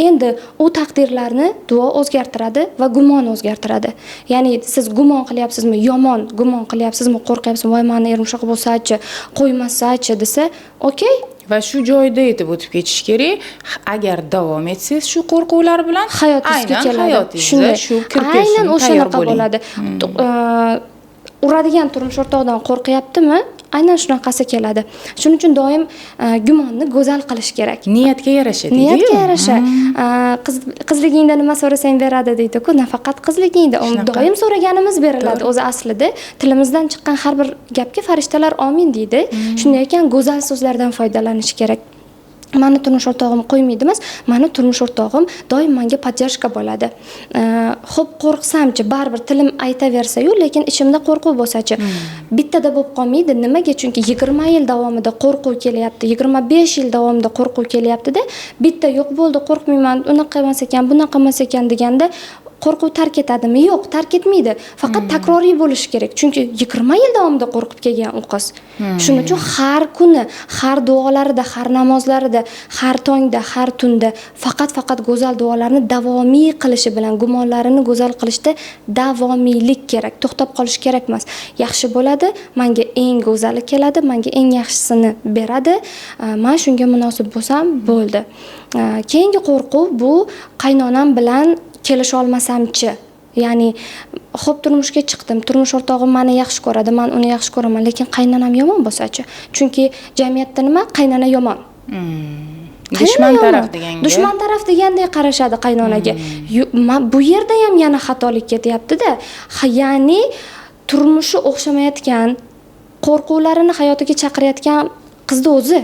Endi u taqdirlarni duo o'zgartiradi va gumon o'zgartiradi. Ya'ni siz gumon qilyapsizmi, yomon gumon qilyapsizmi, qo'rqyapsizmi, voy meni erim shunaqa bo'lsa-chi, qo'ymasa-chi desa, okey. Va shu joyda aytib o'tib ketish kerak, agar davom etsangiz shu qo'rquvlar bilan hayotingizga keladi. Hayotingizga shu kirib aynan o'shanaqa bo'ladi. Uradigan turmush o'rtog'idan qo'rqyaptimi? Aynan shunaqasi keladi. Shuning uchun doim gumonni go'zal qilish kerak. Niyatga yarasha deydi. Niyatga yarasha. Qizligingda nima so'rasang beradi deydi-ku, nafaqat qizligingda. Doim so'raganimiz beriladi o'zi aslida. Tilimizdan chiqqan har bir gapga farishtalar amin deydi. Shunday ekan go'zal so'zlardan foydalanish kerak. Mani turmush o'rtog'im qo'ymaydi emas, mani turmush o'rtog'im doim menga podдержка bo'ladi. Xo'p, qo'rqsamchi, baribir tilim aytaversa-yu, lekin ichimda qo'rquv bo'lsa-chi, bittada bo'lib qolmaydi. Nimaga? Chunki 20 yil davomida qo'rquv kelyapti, 25 yil davomida qo'rquv kelyapti-da, bitta yo'q bo'ldi, qo'rqmayman, unaqa emas ekan, bunaqa emas ekan deganda qo'rquv tark etadimi? Yo'q, tark etmaydi. Faqat takroriy bo'lishi kerak. Chunki 20 yil davomida qo'rqib kelgan u qiz. Shuning uchun har kuni, har duolarida, har namozlarida, har tongda, har tunda faqat go'zal duolarni davomiy qilishi bilan, gumonlarini go'zal qilishda davomiylik kerak. To'xtab qolish kerak emas. Yaxshi bo'ladi, menga eng go'zali keladi, menga eng yaxshisini beradi. Men shunga munosib bo'lsam, bo'ldi. Keyingi qo'rquv bu qaynonam bilan kelisha olmasamchi. Ya'ni xo'p, turmushga chiqdim, turmush o'rtog'im meni yaxshi ko'radi, men uni yaxshi ko'raman, lekin qaynonam yomon bo'lsa-chi? Chunki jamiyatda nima? Qaynona yomon. Dushman taraf deganga. Dushman taraf degandek qarashadi qaynonaga. Bu yerda ham yana xatolik ketyapti-da. Ya'ni turmushi o'xshamayotgan, qo'rquvlarini hayotiga chaqirayotgan qizni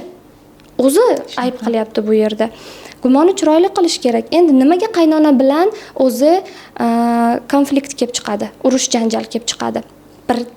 o'zi ayb qilyapti bu yerda. Gumonni chiroyli qilish kerak. Endi nimaga qaynona bilan o'zi konflikt kelib chiqadi, urush janjal kelib chiqadi?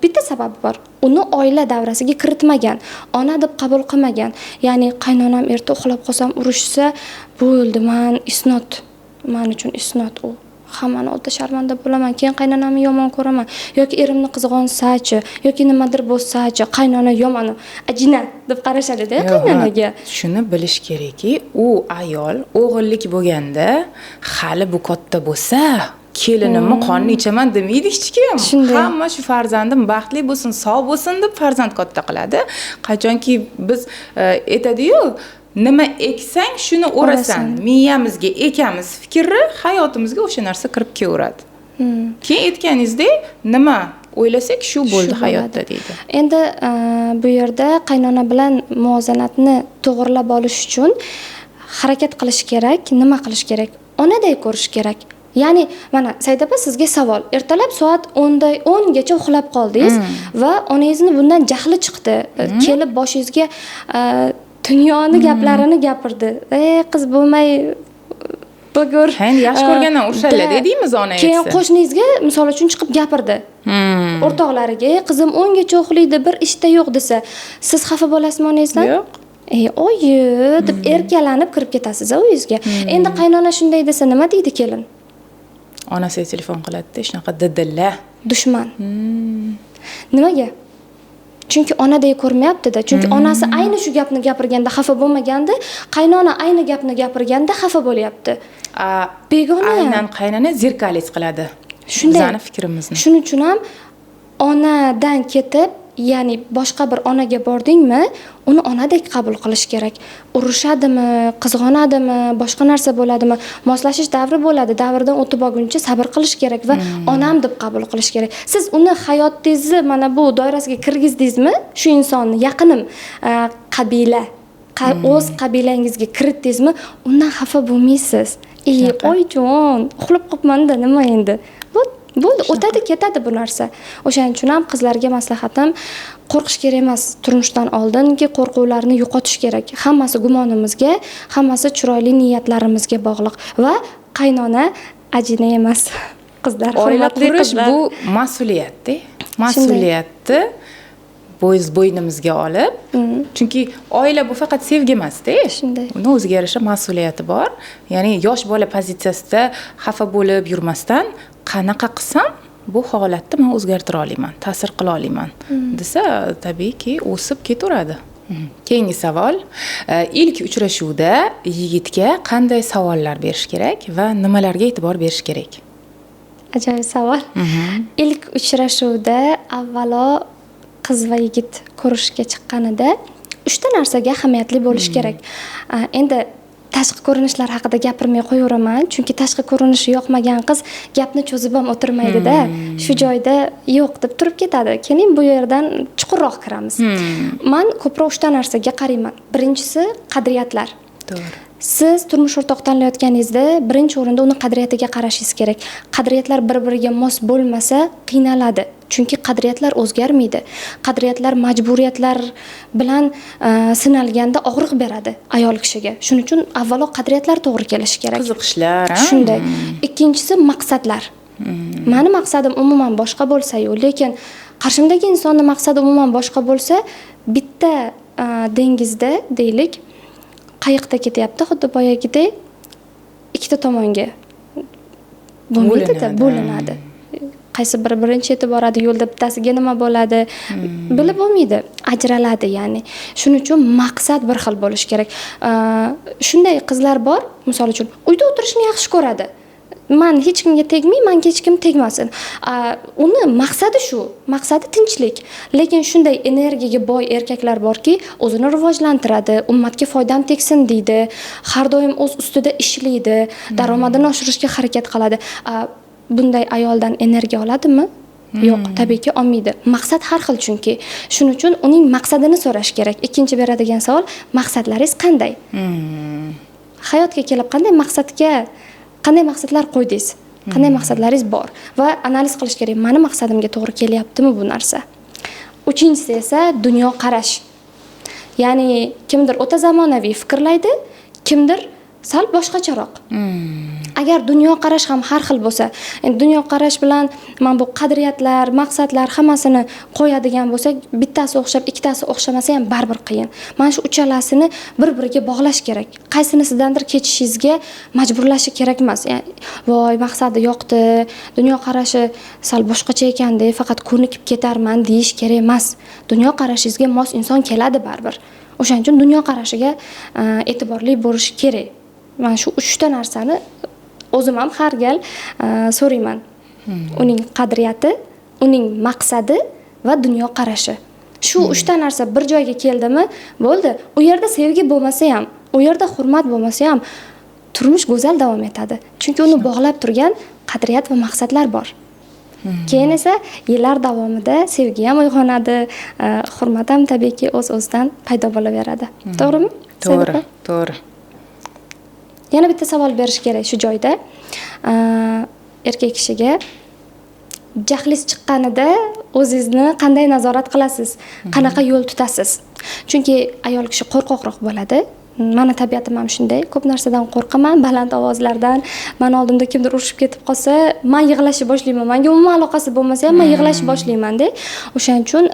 Bitta sababi bor. Uni oila davrasiga kiritmagan, ona deb qabul qilmagan. Ya'ni qaynonam erta uxlab qolsam urushsa, bo'ldi, men uchun isnot u. Hammani oldida sharmanda bo'laman, keyin qaynonamni yomon ko'raman, yoki erimni qizg'onsa-chi, yoki nimadir bo'lsa-chi, qaynona yomon, ajina deb qarashadi-da qaynonaga. Shuni bilish kerakki, u ayol o'g'illik bo'lganda, hali bu katta bo'lsa, kelinimni qonni ichaman demaydi hech kim. Hamma shu farzandim baxtli bo'lsin, sog' bo'lsin deb farzand katta qiladi. Qachonki biz aytadi-yu, nima eksang shuni o'rasan. Miyamizga ekamiz fikri hayotimizga o'sha narsa kirib kelaveradi. Keyin aytganingizdek, nima o'ylasak shu bo'ldi hayotda deydi. Endi bu yerda qaynona bilan muvozanatni to'g'rilab olish uchun harakat qilish kerak, nima qilish kerak? Onaday ko'rish kerak. Ya'ni mana Said opa, sizga savol. Ertalab soat 10 gacha uxlab qoldingiz va onangizni bundan jahli chiqdi. Kelib boshingizga dunyoni gaplarini gapirdi. Qiz bo'lmay bo'gur. Endi yaxshi ko'rgandan urishadi dedingmiz onangiz. Keyin qo'shningizga misol uchun chiqib gapirdi. O'rtoqlariga, qizim 10 gacha uxlaydi, bir ishda yo'q desa, siz xafa bo'lasizmi onangizdan? Yo'q. Oyi deb erkalanib kirib ketasiz uyingizga. Endi qaynona shunday desa nima deydi kelin? Onasiga telefon qiladi-da, shunaqa didilla. Dushman. Nimaga? Chunki onadek ko'rmayapti-da. Chunki onasi ayni shu gapni gapirganda xafa bo'lmaganda, qaynona ayni gapni gapirganda xafa bo'lyapti. Begona. Aynan qaynona zerkaliz qiladi. Shunday. Bizning fikrimizni. Shuning uchun ham onadan ketib, ya'ni boshqa bir onaga bordingmi, uni onadek qabul qilish kerak. Urushadimi, qizg'onadimi, boshqa narsa bo'ladimi, moslashish davri bo'ladi. Davrdan o'tib olguncha sabr qilish kerak va onam deb qabul qilish kerak. Siz uni hayotingizni mana bu doirasiga kirgizdingizmi? Shu insonni yaqinim, qabila, o'z qabilangizga kiritdingizmi, undan xafa bo'lmaysiz. Oyjon, uxlab qopmanda, nima endi? Bo'ldi, o'tadi, ketadi bu narsa. O'shaning uchun ham qizlarga maslahatim, qo'rqish kerak emas. Turmushdan oldingi qo'rquvlarni yo'qotish kerak. Hammasi gumonimizga, hammasi chiroyli niyatlarimizga bog'liq va qaynona ajina emas. Qizlar, oila qurish bu mas'uliyat-da. Mas'uliyatni bo'ynimizga olib, chunki oila bu faqat sevgi emas-da. Shunday. Uni o'ziga yarasha mas'uliyati bor. Ya'ni yosh bola pozitsiyasida xafa bo'lib yurmasdan, qanaqa qilsam bu holatni men o'zgartira olaman, ta'sir qila olaman desa, tabiiyki o'sib ketaveradi. Keyingi savol, ilk uchrashuvda yigitga qanday savollar berish kerak va nimalarga e'tibor berish kerak? Ajoyib savol. Ilk uchrashuvda avvalo qiz va yigit ko'rishga chiqqanida 3 ta narsaga ahamiyatli bo'lish kerak. Endi tashqi ko'rinishlar haqida gapirmay qo'yaveraman, chunki tashqi ko'rinishi yoqmagan qiz gapni cho'zib ham o'tirmaydi-da. Shu joyda yo'q deb turib ketadi. Keyin bu yerdan chuqurroq kiramiz. Men ko'proq 3 ta narsaga qarayman. Birinchisi qadriyatlar. To'g'ri. Siz turmush o'rtoq tanlayotganingizda birinchi o'rinda uni qadriyatiga qarashingiz kerak. Qadriyatlar bir-biriga mos bo'lmasa, qiynaladi. Chunki qadriyatlar o'zgarmaydi. Qadriyatlar majburiyatlar bilan sinalganda og'riq beradi ayol kishiga. Shuning uchun avvalo qadriyatlar to'g'ri kelishi kerak. Qiziqishlar, Shunday. Ikkinchisi maqsadlar. Meni maqsadim umuman boshqa bo'lsa-yu, lekin qarshimdagi insonning maqsadi umuman boshqa bo'lsa, bitta dengizda deylik, qayiqda ketyapti, xuddi boyagidek ikkita tomonga bo'linadi. Qaysi biri birinchi yetib boradi, yo'lda bittasiga nima bo'ladi, bilib bo'lmaydi, ajraladi ya'ni. Shuning uchun maqsad bir xil bo'lish kerak. Shunday qizlar bor, misol uchun, uyda o'tirishni yaxshi ko'radi. Men hech kimga tegmay, menga hech kim tegmasin. Uni maqsadi shu, maqsadi tinchlik. Lekin shunday energiyaga boy erkaklar borki, o'zini rivojlantiradi, ummatga foydam tegsin deydi, har doim o'z ustida ishlaydi, daromadini oshirishga harakat qiladi. Bunday ayoldan energiya oladimi? Yo'q, tabiiyki olmaydi. Maqsad har xil chunki. Shuning uchun uning maqsadini so'rash kerak. Ikkinchi beradigan savol, maqsadlaringiz qanday? Hayotga kelib qanday maqsadlar qo'ydingiz? Qanday maqsadlaringiz bor? Va analiz qilish kerak. Meni maqsadimga to'g'ri kelyaptimi bu narsa? Uchinchisi esa dunyo qarash. Ya'ni kimdir o'ta zamonaviy fikrlaydi, kimdir sal boshqacharoq. Agar dunyo qarash ham har xil bo'lsa, dunyo qarash bilan men bu qadriyatlar, maqsadlar hammasini qo'yadigan bo'lsak, bittasi o'xshab, ikkitasi o'xshamasa ham baribir qiyin. Mana shu uchalasini bir-biriga bog'lash kerak. Qaysinisidandir kechishingizga majburlashi kerak emas. Ya'ni, voy, maqsadi yo'qdi, dunyo qarashi sal boshqacha ekanda, faqat ko'nikib ketarman deyish kerak emas. Dunyo qarashingizga mos inson keladi baribir. O'shaning uchun dunyo qarashiga e'tiborli bo'lish kerak. Men shu 3 ta narsani o'zim ham har gal so'rayman. Uning qadriyati, uning maqsadi va dunyo qarashi. Shu 3 ta narsa bir joyga keldimi, bo'ldi. U yerda sevgi bo'lmasa ham, u yerda hurmat bo'lmasa ham turmush go'zal davom etadi. Chunki uni bog'lab turgan qadriyat va maqsadlar bor. Keyin esa yillar davomida sevgi ham uyg'onadi, hurmat ham tabiiyki o'z-o'zidan paydo bo'laveradi. To'g'rimi? To'g'ri. Yana bitta savol berish kerak shu joyda. Erkak kishiga jahlingiz chiqqanida o'zingizni qanday nazorat qilasiz? Qanaqa yo'l tutasiz? Chunki ayol kishi qo'rqoqroq bo'ladi. Meni tabiatim ham shunday. Ko'p narsadan qo'rqaman, baland ovozlardan. Men oldimda kimdir urushib ketib qolsa, men yig'lashni boshlayman. Menga umuman aloqasi bo'lmasa ham men yig'lashni boshlayman-da. O'shaning uchun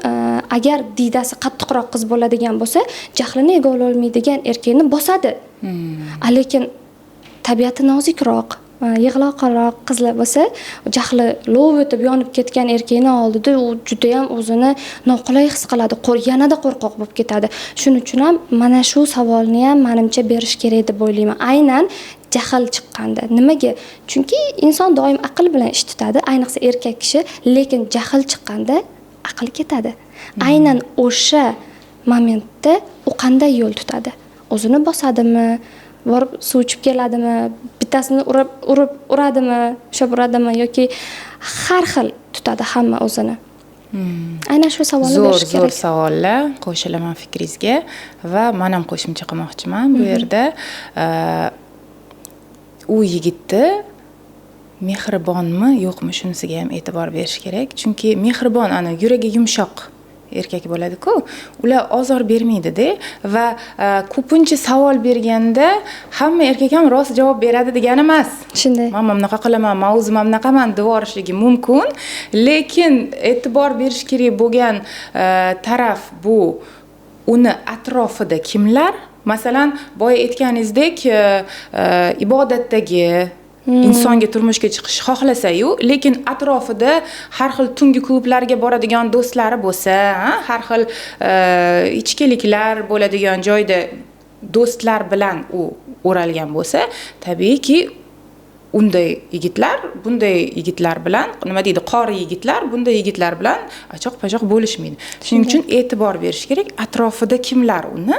agar diydasi qattiqroq qiz bo'ladigan bo'lsa, jahlini egolla olmaydigan erkakni bosadi. Lekin tabiati nozikroq, yig'loqroq qizlar bo'lsa, jahli lov etib yonib ketgan erkakni oldida u juda ham o'zini noqulay his qiladi, yanada qo'rqoq bo'lib ketadi. Shuning uchun ham mana shu savolni ham menimcha berish kerak deb o'ylayman. Aynan jahl chiqqanda. Nimaga? Chunki inson doim aql bilan ish tutadi, ayniqsa erkak kishi, lekin jahl chiqqanda aql ketadi. Aynan o'sha momentda u qanday yo'l tutadi? O'zini bosadimi? Borib suv ichib keladimi? Bittasini uradimi? Ushlab uradimi yoki har xil tutadi hamma o'zini. Aynan shu savolni berish kerak. Zo'r savollar, qo'shilaman fikringizga va men ham qo'shimcha qilmoqchiman bu yerda. U yigitni mehribonmi, yo'qmi shunisiga ham e'tibor berish kerak. Chunki mehribon, ana yuragi yumshoq erkak bo'ladi-ku, ular ozor bermaydi-da va ko'pincha savol berganda hamma erkak ham rost javob beradi degani emas. Shunday. Men bunaqa qilaman, men o'zim ham bunaqaman deb yuborishligi mumkin, lekin e'tibor berish kerak bo'lgan taraf bu uni atrofida kimlar? Masalan, boya aytganingizdek, ibodatdagi insonga turmushga chiqish xohlasa-yu, lekin atrofida har xil tungi klublarga boradigan do'stlari bo'lsa, har xil ichkiliklar bo'ladigan joyda do'stlar bilan u o'ralgan bo'lsa, tabiiyki unday yigitlar, bunday yigitlar bilan, nima deydi, qori yigitlar bunday yigitlar bilan achoq-pachoq bo'lishmaydi. Shuning uchun e'tibor berish kerak, atrofida kimlar uni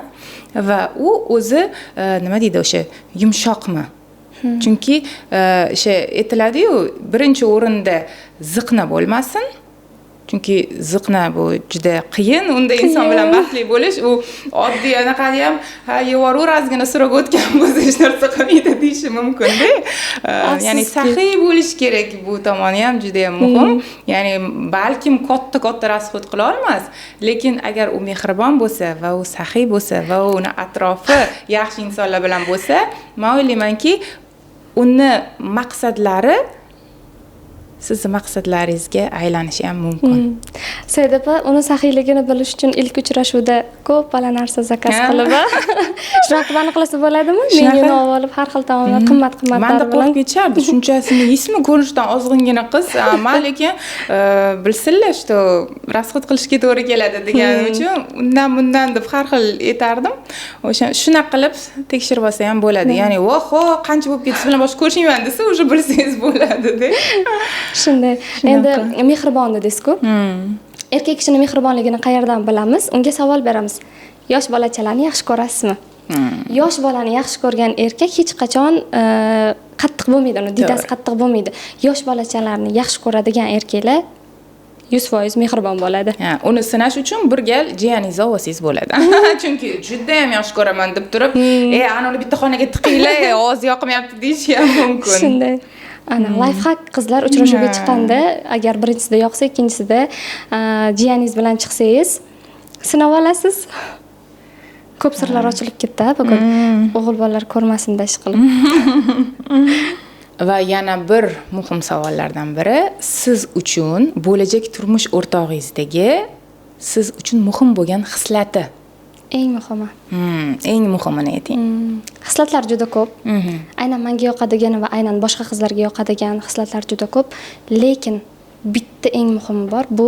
va u o'zi nima deydi, o'sha yumshoqmi? Chunki o'sha aytiladi-yu, birinchi o'rinda ziqna bo'lmasin. Chunki ziqna bu juda qiyin, unda inson bilan baxtli bo'lish, u oddiy anaqani ham yevoru razgina so'rab o'tgan bo'lsa hech narsa qilmaydi deyishi mumkin-da. Ya'ni saxiy bo'lish kerak, bu tomoni ham juda ham muhim. Ya'ni balkim katta rasxod qila olmas, lekin agar u mehribon bo'lsa va u saxiy bo'lsa va uni atrofi yaxshi insonlar bilan bo'lsa, men o'ylaymanki, uni maqsadlari sizni maqsadlaringizga aylanishi ham mumkin. Said opa, uni saxiyligini bilish uchun ilk uchrashuvda ko'p bala narsa zakaz qilib, shunaqa qilib qilsa bo'ladimi? Menyuni olib har xil taomlar qimmat-qimmatlar bilan. Menda qo'rqib ketardi, shunchasini yeysizmi? Ko'rinishdan ozg'ingina qiz, men lekin bilsinlar, что расход qilishga to'g'ri keladi deganim uchun undan deb har xil aytardim. O'sha shunaqa qilib tekshirib olsa ham bo'ladi. Ya'ni, "Voho, qancha bo'lib ketdi, siz bilan boshqa ko'rishmayman" desa, o'sha bilsangiz bo'ladi-da. Shunday. Endi mehribon dedingiz-ku. Erkak kishining mehribonligini qayerdan bilamiz? Unga savol beramiz. Yosh bolachalarni yaxshi ko'rasizmi? Yosh bolani yaxshi ko'rgan erkak hech qachon qattiq bo'lmaydi, uni didasi qattiq bo'lmaydi. Yosh bolachalarni yaxshi ko'radigan erkaklar 100% mehribon bo'ladi. Uni sinash uchun bir gal jiyaningizni olsangiz bo'ladi. Chunki juda ham yaxshi ko'raman deb turib, ana uni bitta xonaga tiqinglar, ovoz yoqmayapti deyish ham mumkin. Shunday. Ana lifehack qizlar uchrashuvga chiqqanda, agar birinchisida yoqsa, ikkinchisida jiyaningiz bilan chiqsangiz, sinab olasiz. Ko'p sirlar ochilib ketdi bugun. O'g'il bolalar ko'rmasin ish qilib. Va yana bir muhim savollardan biri, siz uchun bo'lajak turmush o'rtog'ingizdagi siz uchun muhim bo'lgan xislati. Eng muhimi. Eng muhimini ayting. Xislatlar juda ko'p. Aynan menga yoqadigan va aynan boshqa qizlarga yoqadigan xislatlar juda ko'p, lekin bitta eng muhimi bor, bu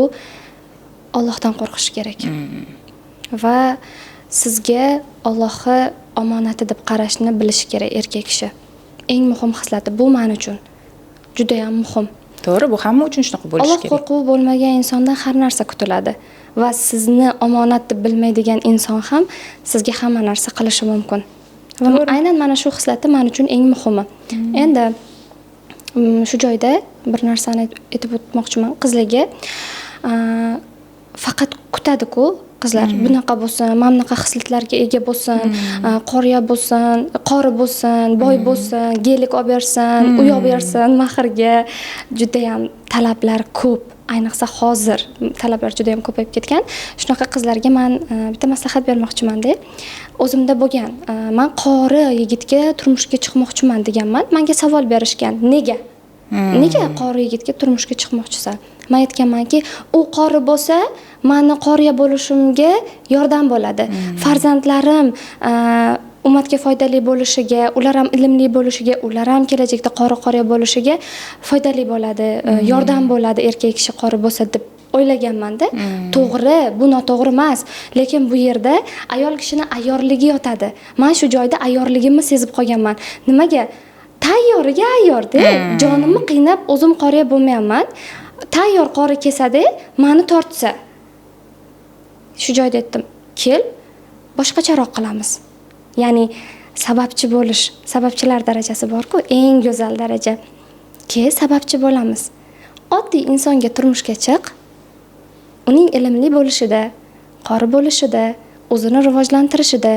Allohdan qo'rqish kerak. Va sizga Allohni omonati deb qarashni bilish kerak erkak kishi. Eng muhim xislati bu men uchun juda ham muhim. To'g'ri, bu hamma uchun shunaqa bo'lishi kerak. Alloh qo'rquvi bo'lmagan insondan har narsa kutiladi va sizni omonat deb bilmaydigan inson ham sizga hamma narsa qilishi mumkin. Va aynan mana shu xislati men uchun eng muhimi. Endi shu joyda bir narsani aytib o'tmoqchiman. Qizlarga faqat kutadi-ku, qizlar bunaqa bo'lsin, mana bunaqa xislatlarga ega bo'lsin, qoriya bo'lsin, qori bo'lsin, boy bo'lsin, gelik olib bersin, uy olib bersin, mahrga. Juda ham talablar ko'p. Ayniqsa hozir talablar juda ham ko'payib ketgan. Shunaqa qizlarga men bitta maslahat bermoqchiman-da. O'zimda bo'lgan, men qori yigitga turmushga chiqmoqchiman deganman. Menga savol berishgan. Nega? Nega qori yigitga turmushga chiqmoqchisan? Men aytganmanki, u qori bo'lsa, meni qoriya bo'lishimga yordam bo'ladi. Farzandlarim ummatga foydali bo'lishiga, ular ham ilmli bo'lishiga, ular ham kelajakda qori bo'lishiga foydali bo'ladi, yordam bo'ladi erkak kishi qori bo'lsa deb o'ylaganman-da. To'g'ri, bu noto'g'ri emas, lekin bu yerda ayol kishini ayyorligi yotadi. Men shu joyda ayyorligimni sezib qolganman. Nimaga? Tayyoriga ayyor-da. Jonimni qiynab o'zim qoriya bo'lmayapman. Tayyor qori kesadi, meni tortsa. Shu joyda aytdim, kel, boshqacharoq qilamiz. Ya'ni sababchi bo'lish, sababchilar darajasi bor-ku, eng go'zal daraja. Keyin sababchi bo'lamiz. Oddiy insonga turmushga chiq, uning ilmli bo'lishida, qori bo'lishida, o'zini rivojlantirishida,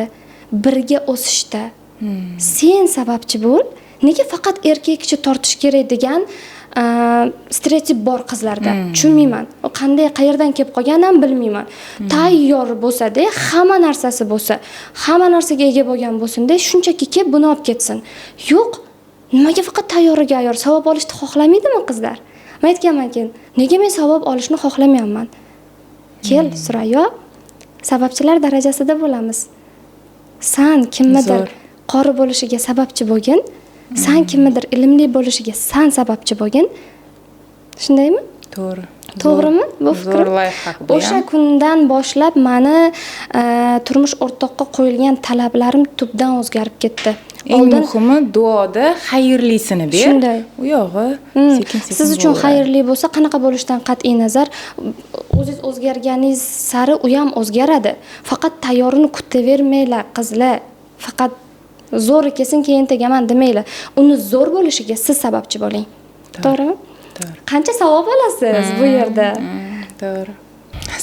birga o'sishda sen sababchi bo'l. Nega faqat erkak kishi tortish kerak degan stereotip bor qizlarda. Tushunmayman. U qanday qayerdan kelib qolganini ham bilmayman. Tayyor bo'lsa-da, hamma narsasi bo'lsa, hamma narsaga ega bo'lgan bo'lsin-da, shunchaki kelib buni olib ketsin. Yo'q. Nimaga faqat tayyoriga ayyor savob olishni xohlamaydimi qizlar? Men aytganman-ki, nega men savob olishni xohlamayapman? Kel, Surayo, sababchilar darajasida bo'lamiz. San kimnidir qori bo'lishiga sababchi bo'lgin. San kimnidir ilmli bo'lishiga san sababchi bo'lgin. Shundaymi? To'g'ri. To'g'rimi? Bu fikr. O'sha kundan boshlab meni turmush o'rtoqqa qo'yilgan talablarim tubdan o'zgarib ketdi. Eng muhimi duoda xayrlisini ber. Shunday. U yog'i sekin-sekin. Siz uchun xayrli bo'lsa, qanaqa bo'lishidan qat'iy nazar, o'zingiz o'zgarganingiz sari u ham o'zgaradi. Faqat tayyorini kutavermanglar, qizlar. Faqat zo'ri kesin keyin tegaman demanglar. Uni zo'r bo'lishiga siz sababchi bo'ling. To'g'rimi? To'g'ri. Qancha savob olasiz bu yerda? To'g'ri.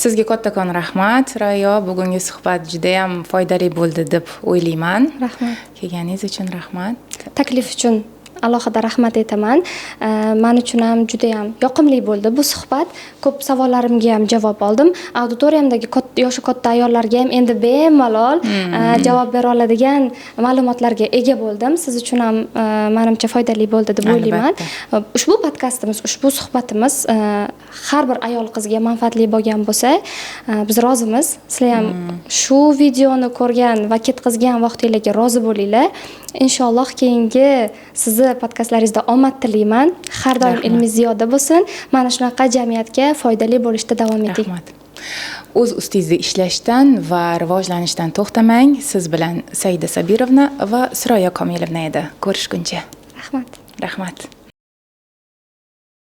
Sizga kattakon rahmat, Rayo. Bugungi suhbat juda ham foydali bo'ldi deb o'ylayman. Rahmat. Kelganingiz uchun rahmat. Taklif uchun alohida rahmat aytaman. Men uchun ham juda ham yoqimli bo'ldi bu suhbat. Ko'p savollarimga ham javob oldim. Auditoriyamdagi yoshi katta ayollarga ham endi bemalol javob bera oladigan ma'lumotlarga ega bo'ldim. Siz uchun ham menimcha foydali bo'ldi deb o'ylayman. Ushbu podkastimiz, ushbu suhbatimiz har bir ayol qizga manfaatli bo'lgan bo'lsa, biz rozimiz. Sizlar ham shu videoni ko'rgan va ketkazgan vaqtingizga rozi bo'linglar. Inshaalloh keyingi sizni podkastlaringizda omad tilayman. Har doim ilmingiz ziyoda bo'lsin. Mana shunaqa jamiyatga foydali bo'lishda davom eting. Rahmat. O'z ustingizda ishlashdan va rivojlanishdan to'xtamang. Siz bilan Saida Sabirovna va Suroya Komilovna edi. Ko'rishguncha. Rahmat. Rahmat.